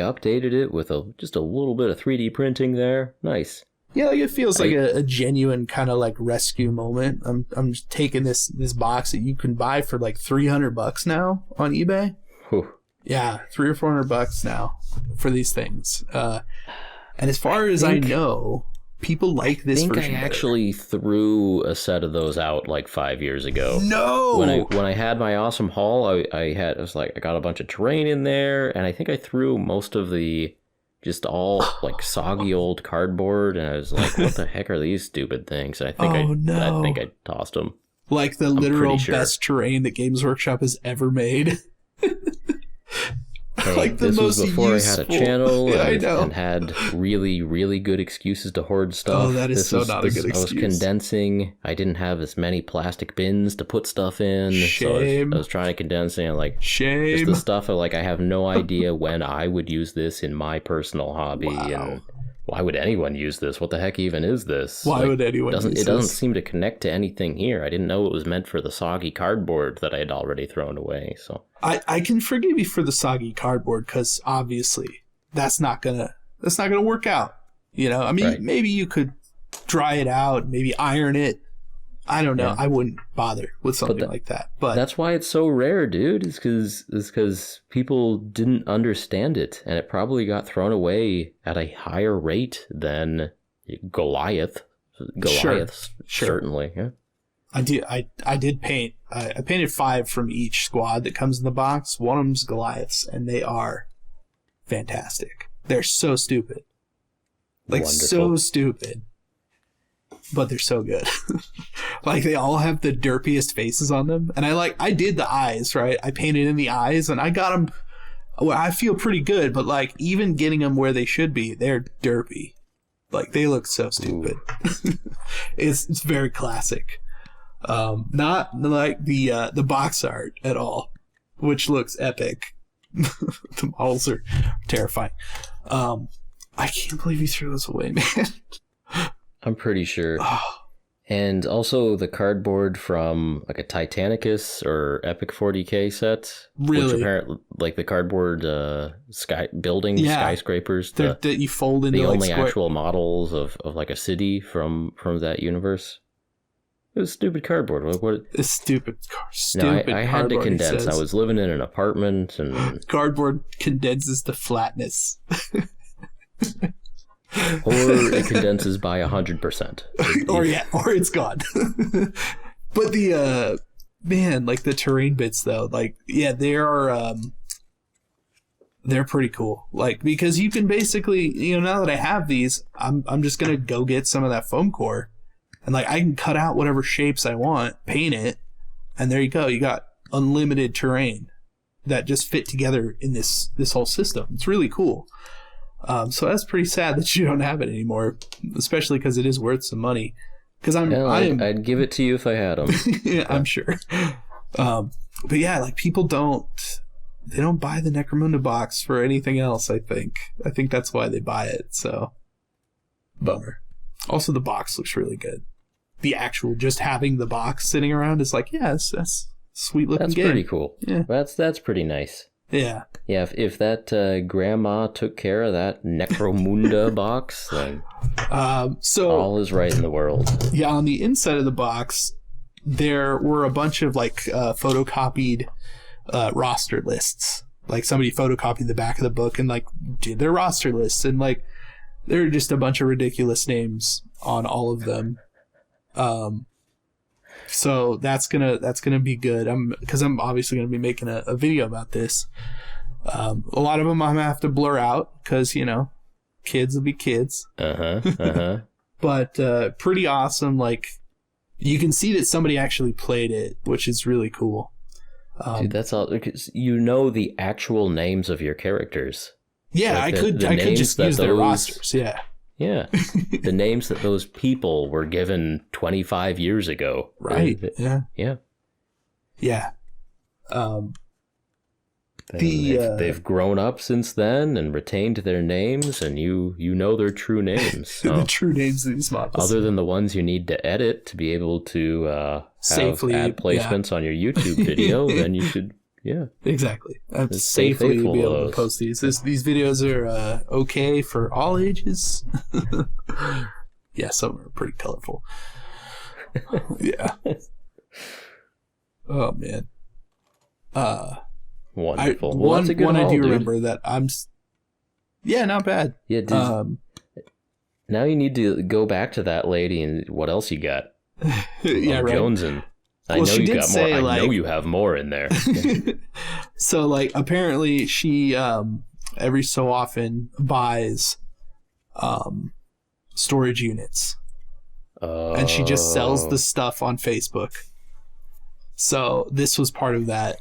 updated it with just a little bit of 3D printing there. Nice. Yeah, like it feels like a genuine kind of like rescue moment. I'm just taking this box that you can buy for like $300 now on eBay. Whew. Yeah, $300 or $400 now for these things. And as far as I know, people like this version. I think I actually threw a set of those out like 5 years ago. No. When I had my awesome haul, I got a bunch of terrain in there, and I think I threw most of the just all like soggy old cardboard, and I was like, what the heck are these stupid things? And I think I tossed them. Like the literal best terrain that Games Workshop has ever made. Hey, like this was before useful. I had a channel and had really, really good excuses to hoard stuff. Oh, that is not a good excuse. I was condensing. I didn't have as many plastic bins to put stuff in. Shame. So I was trying to condense it, and like shame. Just the stuff I have no idea when I would use this in my personal hobby. Wow. And why would anyone use this? What the heck even is this? Why would anyone use this? It doesn't seem to connect to anything here. I didn't know it was meant for the soggy cardboard that I had already thrown away. So I can forgive you for the soggy cardboard, because obviously that's not gonna work out. You know, I mean, right. Maybe you could dry it out, maybe iron it. I don't know. Yeah. I wouldn't bother with something like that. But that's why it's so rare, dude. Is because people didn't understand it, and it probably got thrown away at a higher rate than Goliath. Sure. Certainly. Yeah. I did paint. I painted 5 from each squad that comes in the box. One of them's Goliaths, and they are fantastic. They're so stupid, like wonderful. So stupid. But they're so good. Like they all have the derpiest faces on them. And I did the eyes, right? I painted in the eyes and I got them. Well, I feel pretty good, but like even getting them where they should be, they're derpy. Like they look so stupid. It's very classic. Not like the box art at all, which looks epic. The models are terrifying. I can't believe you threw those away, man. I'm pretty sure. And also the cardboard from like a Titanicus or Epic 40K set. Really? Which apparently, like the cardboard skyscrapers. That you fold into the like only actual models of like a city from that universe. It was stupid cardboard. What? It's stupid I had to condense. I was living in an apartment, and cardboard condenses to flatness. Or it condenses by 100%. Or it's gone. But the man, like the terrain bits though, like yeah, they are they're pretty cool. Like because you can basically, you know, now that I have these, I'm just gonna go get some of that foam core, and like I can cut out whatever shapes I want, paint it, and there you go. You got unlimited terrain that just fit together in this whole system. It's really cool. So that's pretty sad that you don't have it anymore, especially because it is worth some money. Because I'd give it to you if I had them. Yeah, I'm sure. But yeah, like people don't buy the Necromunda box for anything else. I think that's why they buy it. So bummer. Also, the box looks really good. The actual just having the box sitting around is like, yeah, that's sweet looking. That's game. Pretty cool. Yeah, that's pretty nice. Yeah. Yeah, if that grandma took care of that Necromunda box, then so all is right in the world. Yeah, on the inside of the box, there were a bunch of like photocopied roster lists. Like somebody photocopied the back of the book and like did their roster lists, and like there are just a bunch of ridiculous names on all of them. So that's gonna be good. Because I'm obviously gonna be making a video about this. A lot of them I'm gonna have to blur out because kids will be kids. But pretty awesome. Like you can see that somebody actually played it, which is really cool. Dude, that's all because the actual names of your characters. Yeah, like I could just use their rosters. Yeah. Yeah. The names that those people were given 25 years ago. Right. Yeah. Yeah. Yeah. They've grown up since then and retained their names, and you know their true names. So, the true names of these models. Other than the ones you need to edit to be able to safely have ad placements on your YouTube video, then you should, exactly. Safely be able to post these. These videos are okay for all ages. Yeah, some are pretty colorful. Yeah. Oh man. Wonderful. One I do remember that not bad. Yeah. Now you need to go back to that lady and what else you got? Yeah, right. Jonesing. I know you got more. I know you have more in there. So like apparently she every so often buys storage units. And she just sells the stuff on Facebook. So this was part of that.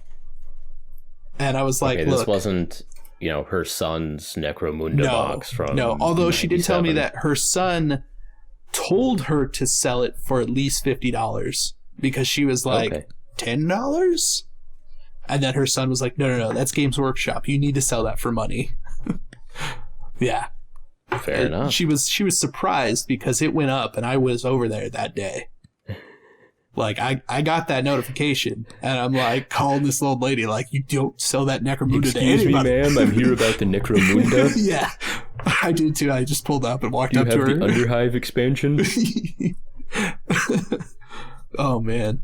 And I was like, okay, look. This wasn't, her son's Necromunda box from. No, although 97. she did tell me that her son told her to sell it for at least $50 because she was like, $10? And then her son was like, no, that's Games Workshop. You need to sell that for money. Yeah. Fair enough. She was surprised because it went up and I was over there that day. Like, I got that notification, and I'm like calling this old lady, like, you don't sell that Necromunda to anybody. Excuse me, ma'am, I'm here about the Necromunda. Yeah, I did too. I just pulled up and walked up to her. Do you have the Underhive expansion? Oh, man.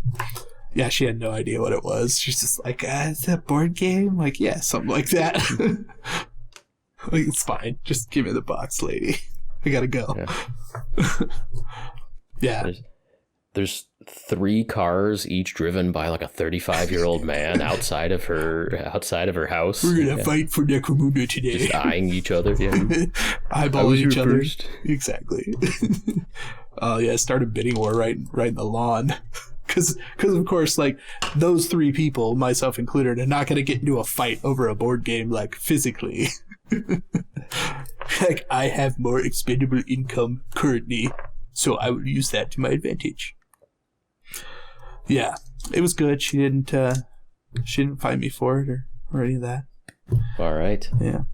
Yeah, she had no idea what it was. She's just like, is that a board game? Like, yeah, something like that. Like, it's fine. Just give me the box, lady. I gotta go. Yeah. There's 3 cars, each driven by like a 35-year-old man outside of her house. We're gonna fight for Necromunda today. Just eyeing each other. Yeah. Eyeballing each other. First. Exactly. Oh yeah, started bidding war right in the lawn. Because of course, like those 3 people, myself included, are not gonna get into a fight over a board game like physically. Like I have more expendable income currently, so I will use that to my advantage. Yeah, it was good. She didn't fight me for it or any of that. All right. Yeah.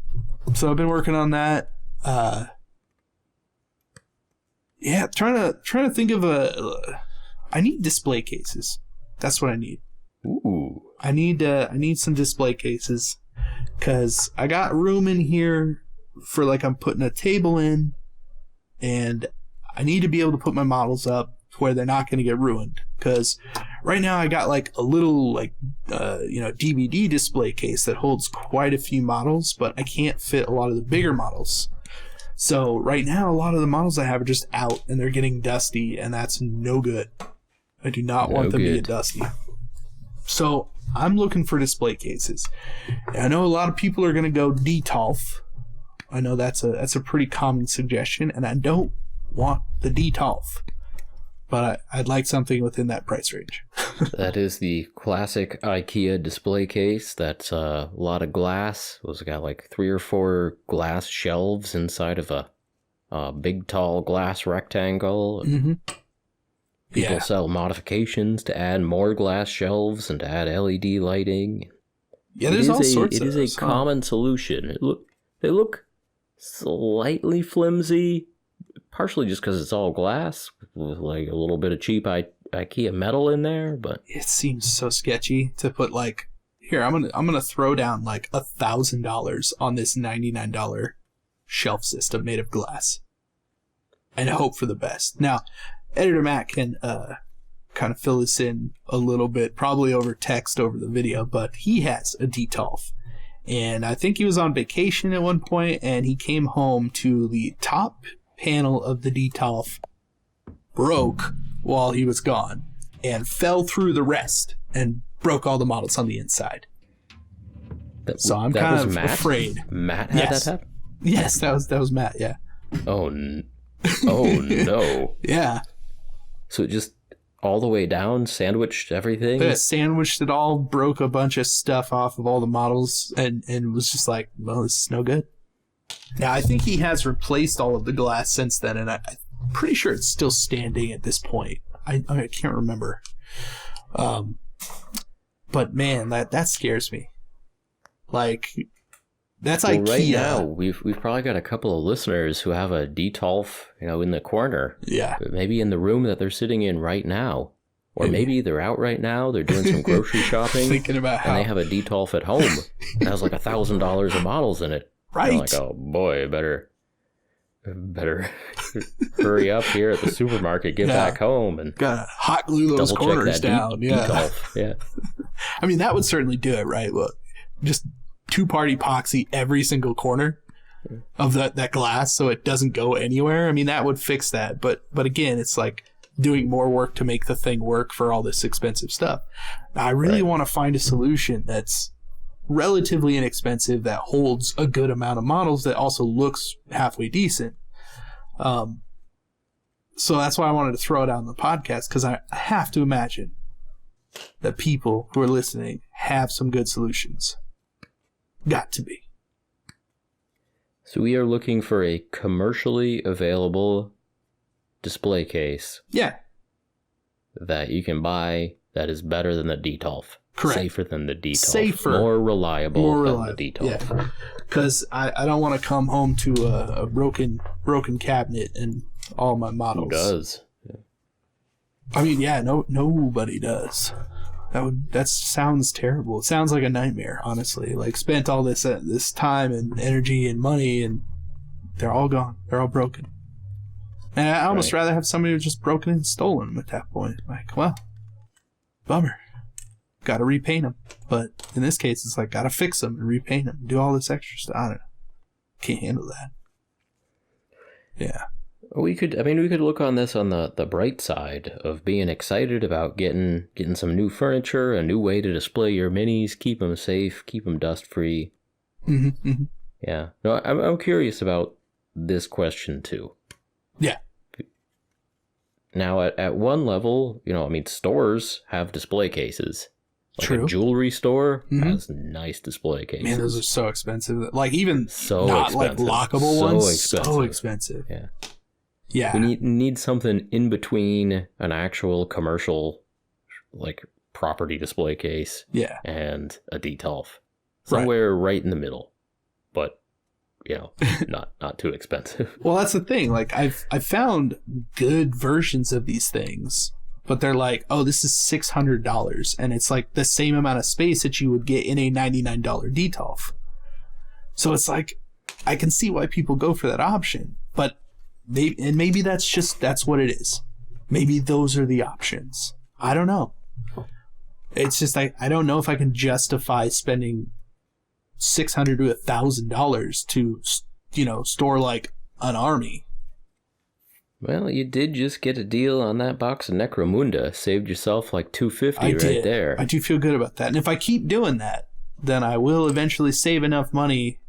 So I've been working on that. Yeah, trying to think of I need display cases. That's what I need. Ooh. I need some display cases because I got room in here for like I'm putting a table in, and I need to be able to put my models up where they're not going to get ruined. Because right now I got like a little like DVD display case that holds quite a few models, but I can't fit a lot of the bigger models. So right now a lot of the models I have are just out and they're getting dusty, and that's no good. I do not want them to get dusty. So I'm looking for display cases. And I know a lot of people are going to go Detolf. I know that's a pretty common suggestion, and I don't want the Detolf. But I'd like something within that price range. That is the classic IKEA display case. That's a lot of glass. It's got like 3 or 4 glass shelves inside of a big, tall glass rectangle. Mm-hmm. People sell modifications to add more glass shelves and to add LED lighting. Yeah, there's all sorts of It is a common solution. They look slightly flimsy, partially just because it's all glass with like a little bit of cheap IKEA metal in there, but it seems so sketchy to put like here, I'm gonna throw down like $1,000 on this $99 shelf system made of glass, and hope for the best. Now, Editor Matt can kind of fill this in a little bit, probably over text over the video, but he has a Detolf. And I think he was on vacation at one point, and he came home to the top panel of the Detolf broke while he was gone and fell through the rest and broke all the models on the inside. So I'm kind of afraid. Matt had that happen? Yes, that was Matt, yeah. Oh no. Yeah. So it just all the way down, sandwiched everything? Yeah, sandwiched it all, broke a bunch of stuff off of all the models, and was just like, well, this is no good. Now, I think he has replaced all of the glass since then, and I'm pretty sure it's still standing at this point. I can't remember. But man, that scares me. Like, that's IKEA. Right now, we've probably got a couple of listeners who have a Detolf, in the corner. Yeah. Maybe in the room that they're sitting in right now. Or maybe they're out right now, they're doing some grocery shopping. Thinking about how. And they have a Detolf at home. It has like $1,000 of models in it. Right. They're like, oh boy, better hurry up here at the supermarket, get back home, and gotta hot glue those corners down. Detolf. Yeah. I mean, that would certainly do it, right? Look, just two-part epoxy every single corner of that glass so it doesn't go anywhere. I mean, that would fix that. But again, it's like doing more work to make the thing work for all this expensive stuff. I really want to find a solution that's relatively inexpensive, that holds a good amount of models, that also looks halfway decent. So that's why I wanted to throw it out on the podcast, because I have to imagine that people who are listening have some good solutions. Got to be. So we are looking for a commercially available display case. Yeah. That you can buy that is better than the Detolf. Correct. Safer than the Detolf. Safer. More reliable than the Detolf. Yeah. Because I don't want to come home to a broken cabinet and all my models. Who does? Yeah. I mean, yeah, nobody does. That sounds terrible. It sounds like a nightmare, honestly. Like, spent all this time and energy and money, and they're all gone. They're all broken. And I almost rather have somebody who's just broken and stolen at that point. Like, well, bummer. Got to repaint them. But in this case, it's like, got to fix them and repaint them. Do all this extra stuff. I don't know. Can't handle that. Yeah. We could look on this on the bright side of being excited about getting some new furniture, a new way to display your minis, keep them safe, keep them dust free. Mm-hmm, mm-hmm. Yeah. No, I'm curious about this question too. Yeah. Now, at one level, stores have display cases. Like True. A jewelry store has nice display cases. Man, those are so expensive. Like, even not expensive. Like lockable ones, so expensive. Yeah. Yeah. We need something in between an actual commercial, like, property display case and a Detolf. Somewhere right in the middle. But, not too expensive. Well, that's the thing. Like, I've found good versions of these things, but they're like, oh, this is $600, and it's like the same amount of space that you would get in a $99 Detolf. So it's like, I can see why people go for that option, but maybe that's what it is. Maybe those are the options. I don't know. It's just I don't know if I can justify spending $600 to $1,000 to store like an army. Well, you did just get a deal on that box of Necromunda. Saved yourself like $250 right there. I do feel good about that. And if I keep doing that, then I will eventually save enough money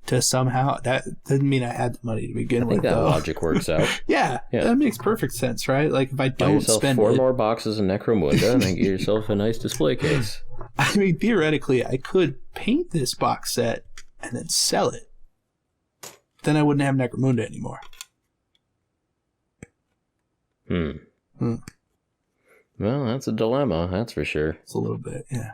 to somehow... That didn't mean I had the money to begin with, I think that logic works out. Yeah, that makes perfect sense, right? Like, if I don't spend four more boxes of Necromunda and then get yourself a nice display case. I mean, theoretically, I could paint this box set and then sell it. Then I wouldn't have Necromunda anymore. Well, that's a dilemma, that's for sure. It's a little bit, yeah.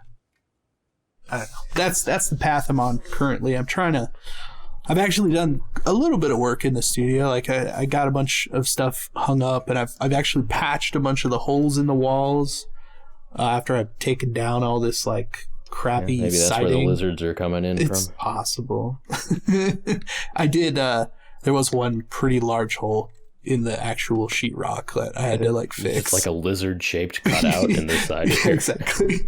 I don't know. That's the path I'm on currently. I've actually done a little bit of work in the studio. Like, I got a bunch of stuff hung up, and I've actually patched a bunch of the holes in the walls after I've taken down all this, like, crappy maybe that's siding. where the lizards are coming in It's from. possible. I did, there was one pretty large hole in the actual sheetrock that I had to like fix. It's like a lizard-shaped cutout in the side here. Exactly.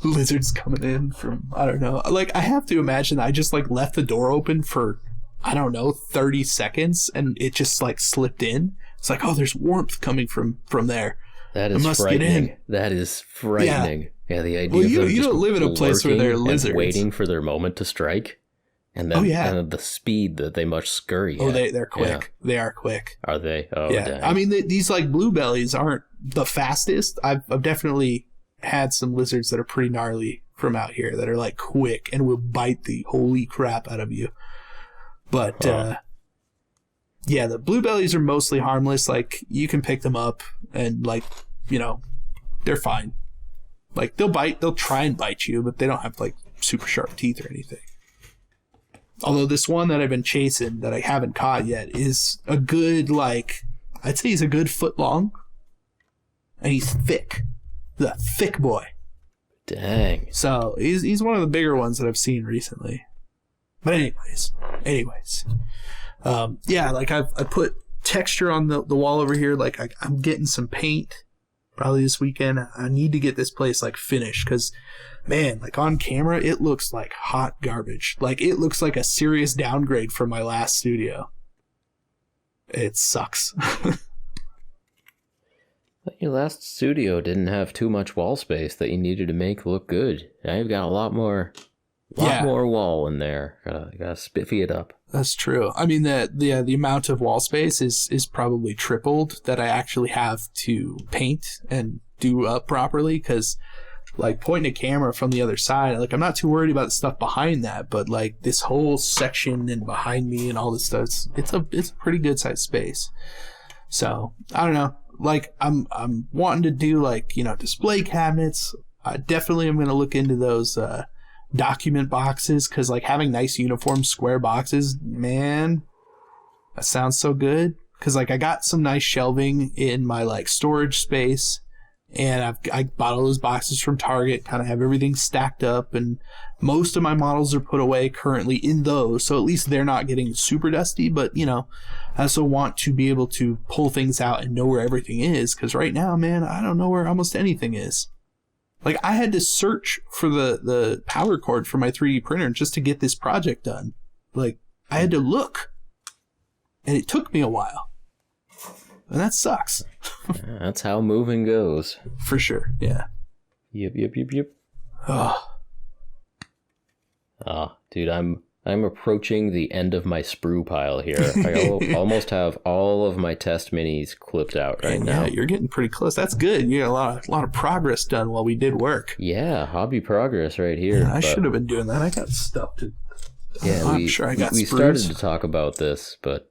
Lizards coming in from, I don't know. Like, I have to imagine I just like left the door open for, I don't know, 30 seconds and it just like slipped in. It's like, oh, there's warmth coming from there. That is frightening. That is frightening. Yeah, the idea of them you don't live in a place where there are lizards. Waiting for their moment to strike. And then and the speed that they must scurry. Oh, they're quick. Yeah. They are quick. Are they? Oh, yeah. Dang. I mean, these like bluebellies aren't the fastest. I've definitely had some lizards that are pretty gnarly from out here that are like quick and will bite the holy crap out of you. But yeah, the bluebellies are mostly harmless. Like, you can pick them up and like, you know, they're fine. Like, they'll try and bite you, but they don't have like super sharp teeth or anything. Although this one that I've been chasing that I haven't caught yet is a good, like, I'd say he's a good foot long. And he's thick. The thick boy. Dang. So he's one of the bigger ones that I've seen recently. But anyways. Yeah, like I put texture on the wall over here. Like I'm getting some paint probably this weekend. I need to get this place like finished because, man, like on camera, it looks like hot garbage. Like it looks like a serious downgrade from my last studio. It sucks. Your last studio didn't have too much wall space that you needed to make look good. Now you've got a lot more wall in there. Gotta spiffy it up. That's true. I mean, the amount of wall space is probably tripled that I actually have to paint and do up properly, because like pointing a camera from the other side, like I'm not too worried about the stuff behind that, but like this whole section and behind me and all this stuff, it's a pretty good sized space. So I don't know. Like I'm wanting to do like, you know, display cabinets. I definitely am going to look into those document boxes, because like having nice uniform square boxes, man, that sounds so good. Because like I got some nice shelving in my like storage space, and I bought all those boxes from Target, kind of have everything stacked up, and most of my models are put away currently in those, so at least they're not getting super dusty. But you know, I also want to be able to pull things out and know where everything is, because right now, man, I don't know where almost anything is. Like, I had to search for the power cord for my 3D printer just to get this project done. Like, I had to look. And it took me a while. And that sucks. Yeah, that's how moving goes. For sure, yeah. Yep. Oh, dude, I'm approaching the end of my sprue pile here. I almost have all of my test minis clipped out right now. Yeah, you're getting pretty close. That's good. You got a lot of progress done while we did work. Yeah, hobby progress right here. Yeah, I should have been doing that. I got stuff to... Yeah, I'm sure I got we sprues. started to talk about this, but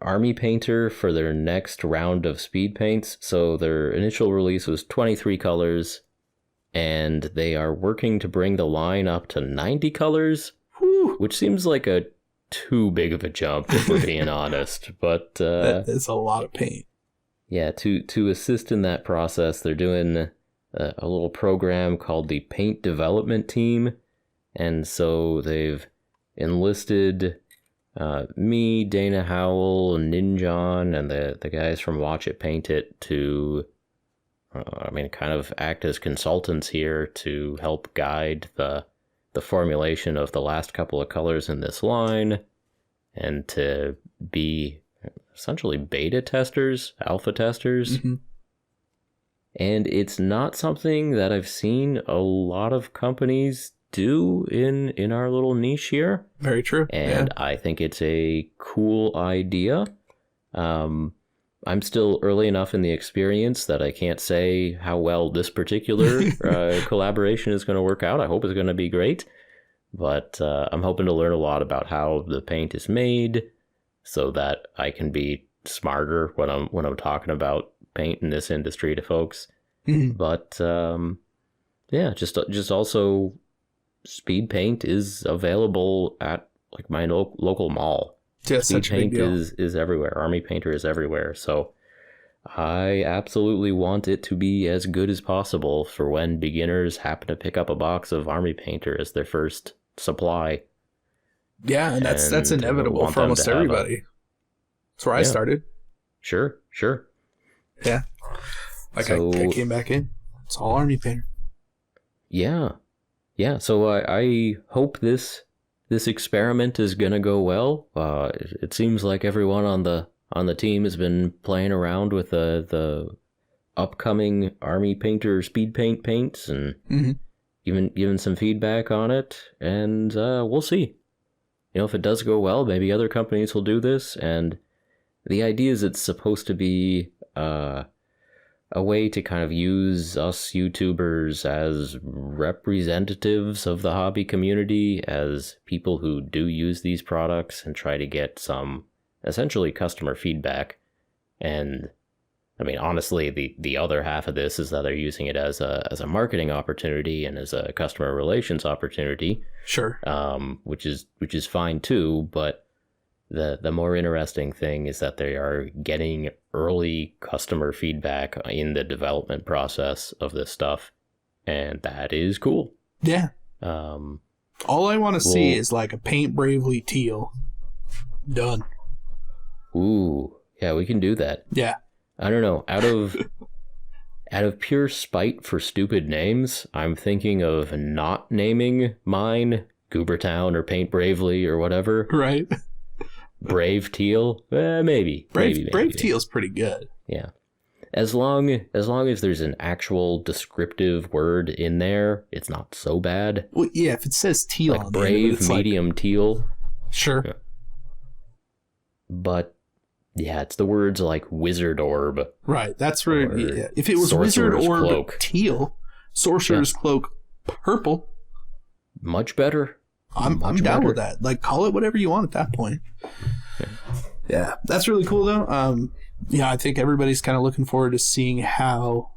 Army Painter for their next round of speed paints. So their initial release was 23 colors, and they are working to bring the line up to 90 colors, which seems like a too big of a jump, if we're being honest. But that is a lot of paint. Yeah, to assist in that process, they're doing a little program called the Paint Development Team. And so they've enlisted me, Dana Howell, Ninjon, and the guys from Watch It Paint It to, kind of act as consultants here to help guide the formulation of the last couple of colors in this line, and to be essentially beta testers, alpha testers. Mm-hmm. And it's not something that I've seen a lot of companies do in our little niche here. Very true. And yeah. I think it's a cool idea. I'm still early enough in the experience that I can't say how well this particular collaboration is going to work out. I hope it's going to be great. But I'm hoping to learn a lot about how the paint is made, so that I can be smarter when I'm talking about paint in this industry to folks. Mm-hmm. But yeah, just also speed paint is available at like my local mall. Yeah, speed paint is everywhere. Army Painter is everywhere. So I absolutely want it to be as good as possible for when beginners happen to pick up a box of Army Painter as their first supply. Yeah, and that's inevitable for almost everybody. That's where I started. Sure. Yeah. Like, I came back in. It's all Army Painter. Yeah. So I hope this experiment is gonna go well. It seems like everyone on the team has been playing around with the upcoming Army Painter speed paint paints and even giving some feedback on it. And we'll see. If it does go well, maybe other companies will do this. And the idea is it's supposed to be a way to kind of use us YouTubers as representatives of the hobby community, as people who do use these products, and try to get some essentially customer feedback. And I mean, honestly, the other half of this is that they're using it as a marketing opportunity and as a customer relations opportunity. Sure. Which is fine too, but the more interesting thing is that they are getting early customer feedback in the development process of this stuff, and that is cool. Yeah. All I want to see is like a Paint Bravely teal. Done. Ooh, yeah, we can do that. Yeah. I don't know. Out of pure spite for stupid names, I'm thinking of not naming mine Goobertown or Paint Bravely or whatever. Right. Brave Teal? Maybe. Brave Teal's pretty good. Yeah. As long as there's an actual descriptive word in there, it's not so bad. Well, yeah, if it says teal like on brave, the medium, teal. Sure. Yeah. But yeah, it's the words like wizard orb. Right. That's where if it was wizard orb cloak. Teal, sorcerer's cloak purple. Much better. I'm down with that. Like, call it whatever you want at that point. Yeah, that's really cool though. Yeah, I think everybody's kind of looking forward to seeing how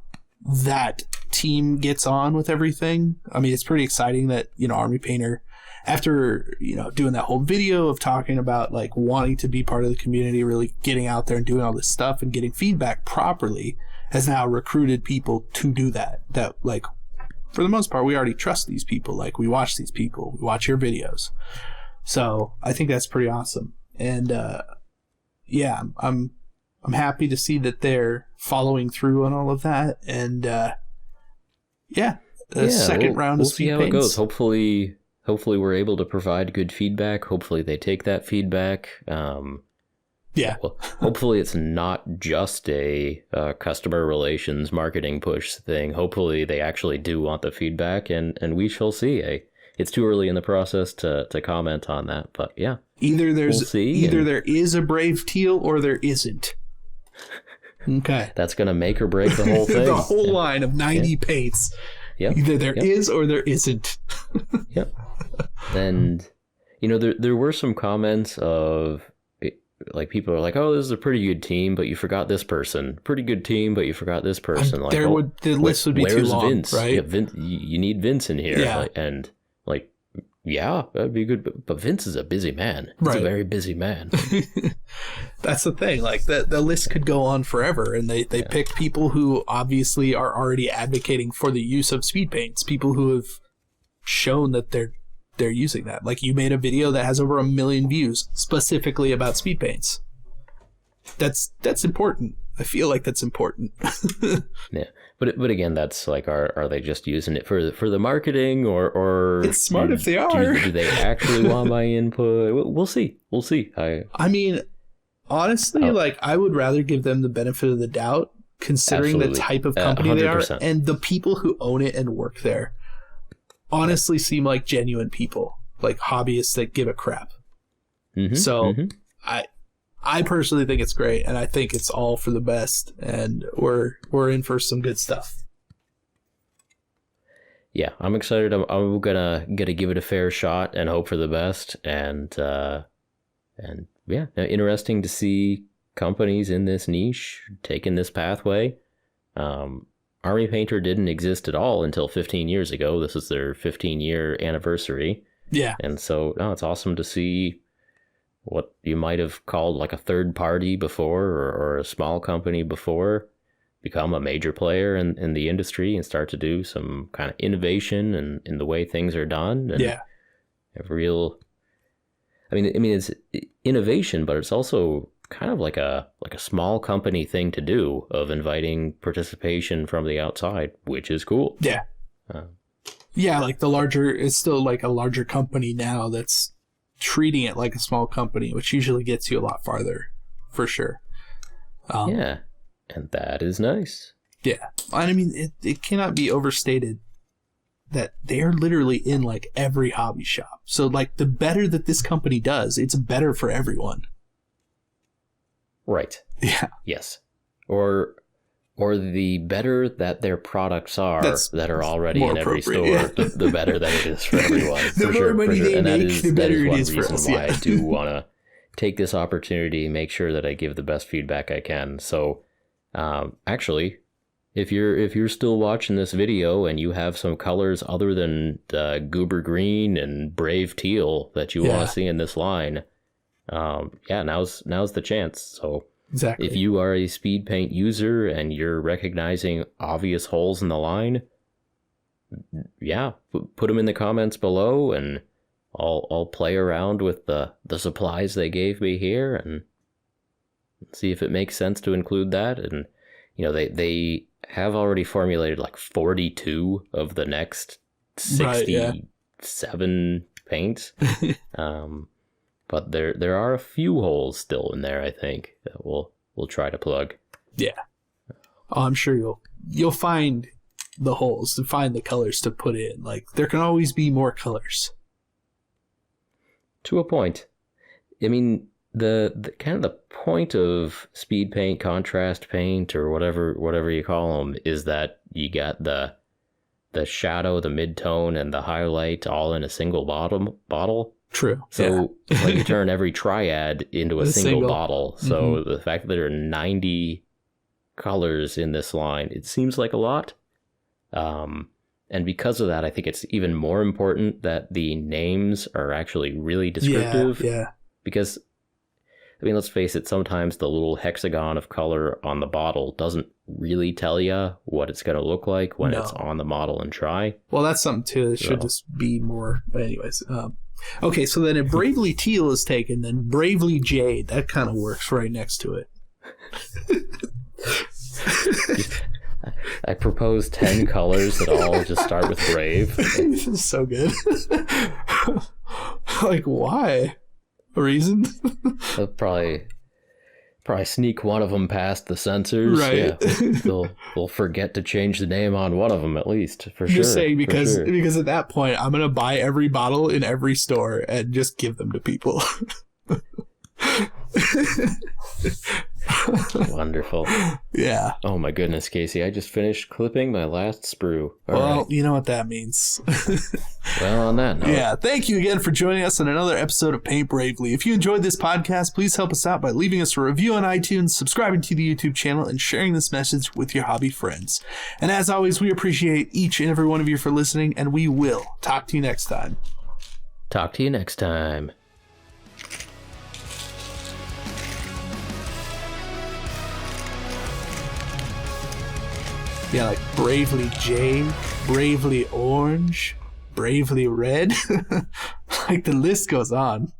that team gets on with everything. I mean, it's pretty exciting that, Army Painter, after, doing that whole video of talking about like wanting to be part of the community, really getting out there and doing all this stuff and getting feedback properly, has now recruited people to do that. That, like, for the most part, we already trust these people. Like, we watch these people, we watch your videos. So I think that's pretty awesome. And yeah, I'm happy to see that they're following through on all of that. And second round of speed paints. We'll see how it goes. Hopefully we're able to provide good feedback. Hopefully they take that feedback. Well, hopefully it's not just a customer relations marketing push thing. Hopefully they actually do want the feedback, and we shall see. It's too early in the process to comment on that, but yeah. Either there is a brave teal or there isn't. Okay. That's going to make or break the whole thing. The whole line of 90 paints. Yep. Either there is or there isn't. Yep. And, there were some comments of, like, people are like, oh, this is a pretty good team, but you forgot this person. Pretty good team, but you forgot this person. Like, the list would be too long, Vince? right? Yeah, you need Vince in here. Yeah. Yeah, that'd be good. But Vince is a busy man. He's a very busy man. That's the thing. Like, the list could go on forever, and they pick people who obviously are already advocating for the use of speed paints. People who have shown that they're using that. Like, you made a video that has over 1 million views specifically about speed paints. That's important. I feel like that's important. Yeah. But again, that's like, are they just using it for the marketing, or it's smart if they are. Do they actually want my input? We'll see. I mean, honestly, like, I would rather give them the benefit of the doubt, considering absolutely. the type of company 100%. They are, and the people who own it and work there honestly seem like genuine people, like hobbyists that give a crap. Mm-hmm, so I personally think it's great, and I think it's all for the best, and we're in for some good stuff. Yeah, I'm excited. I'm gonna give it a fair shot and hope for the best, and yeah, interesting to see companies in this niche taking this pathway. Army Painter didn't exist at all until 15 years ago. This is their 15-year anniversary. Yeah, and so it's awesome to see what you might have called like a third party before, or a small company before, become a major player in the industry and start to do some kind of innovation in the way things are done. And Yeah. a real, I mean, it's innovation, but it's also kind of like a small company thing to do, of inviting participation from the outside, which is cool. Yeah. Yeah, like it's still like a larger company now that's treating it like a small company, which usually gets you a lot farther, for sure. Yeah, and that is nice. Yeah. And I mean, it cannot be overstated that they're literally in like every hobby shop. So like the better that this company does, it's better for everyone. Right. Yeah. Yes. Or the better that their products are that are already in every store, yeah. the better that it is for everyone. The more money they make, the better it is for us. That is one reason why I do want to take this opportunity, make sure that I give the best feedback I can. So, actually, if you're still watching this video and you have some colors other than Goober Green and Brave Teal that you want to see in this line, now's the chance. So. Exactly. If you are a speed paint user and you're recognizing obvious holes in the line, put them in the comments below, and I'll play around with the supplies they gave me here and see if it makes sense to include that. And they have already formulated like 42 of the next 67 paints. But there are a few holes still in there, I think, that we'll try to plug. Yeah. Oh, I'm sure you'll find the holes to find the colors to put in. Like, there can always be more colors. To a point. I mean, the kind of the point of speed paint, contrast paint, or whatever you call them, is that you got the shadow, the mid-tone, and the highlight all in a single bottle. True. So it's like you turn every triad into a single bottle. So the fact that there are 90 colors in this line, it seems like a lot. And because of that, I think it's even more important that the names are actually really descriptive. Yeah. Because, I mean, let's face it, sometimes the little hexagon of color on the bottle doesn't really tell you what it's going to look like when it's on the model and try. Well, that's something too. It should just be more. But anyways, okay, so then if Bravely Teal is taken, then Bravely Jade, that kind of works right next to it. I propose 10 colors that all just start with Brave. This is so good. Like, why? A reason? They'll probably sneak one of them past the censors. Right. Yeah. They'll forget to change the name on one of them, at least, for sure. Just saying, because at that point, I'm going to buy every bottle in every store and just give them to people. Wonderful. Yeah. Oh my goodness, Casey, I just finished clipping my last sprue. Well, you know what that means. Well, on that note. Yeah, thank you again for joining us on another episode of Paint Bravely. If you enjoyed this podcast, please help us out by leaving us a review on iTunes, subscribing to the YouTube channel, and sharing this message with your hobby friends. And as always, we appreciate each and every one of you for listening, and we will talk to you next time. Talk to you next time. Yeah, like Bravely Jade, Bravely Orange, Bravely Red. Like the list goes on.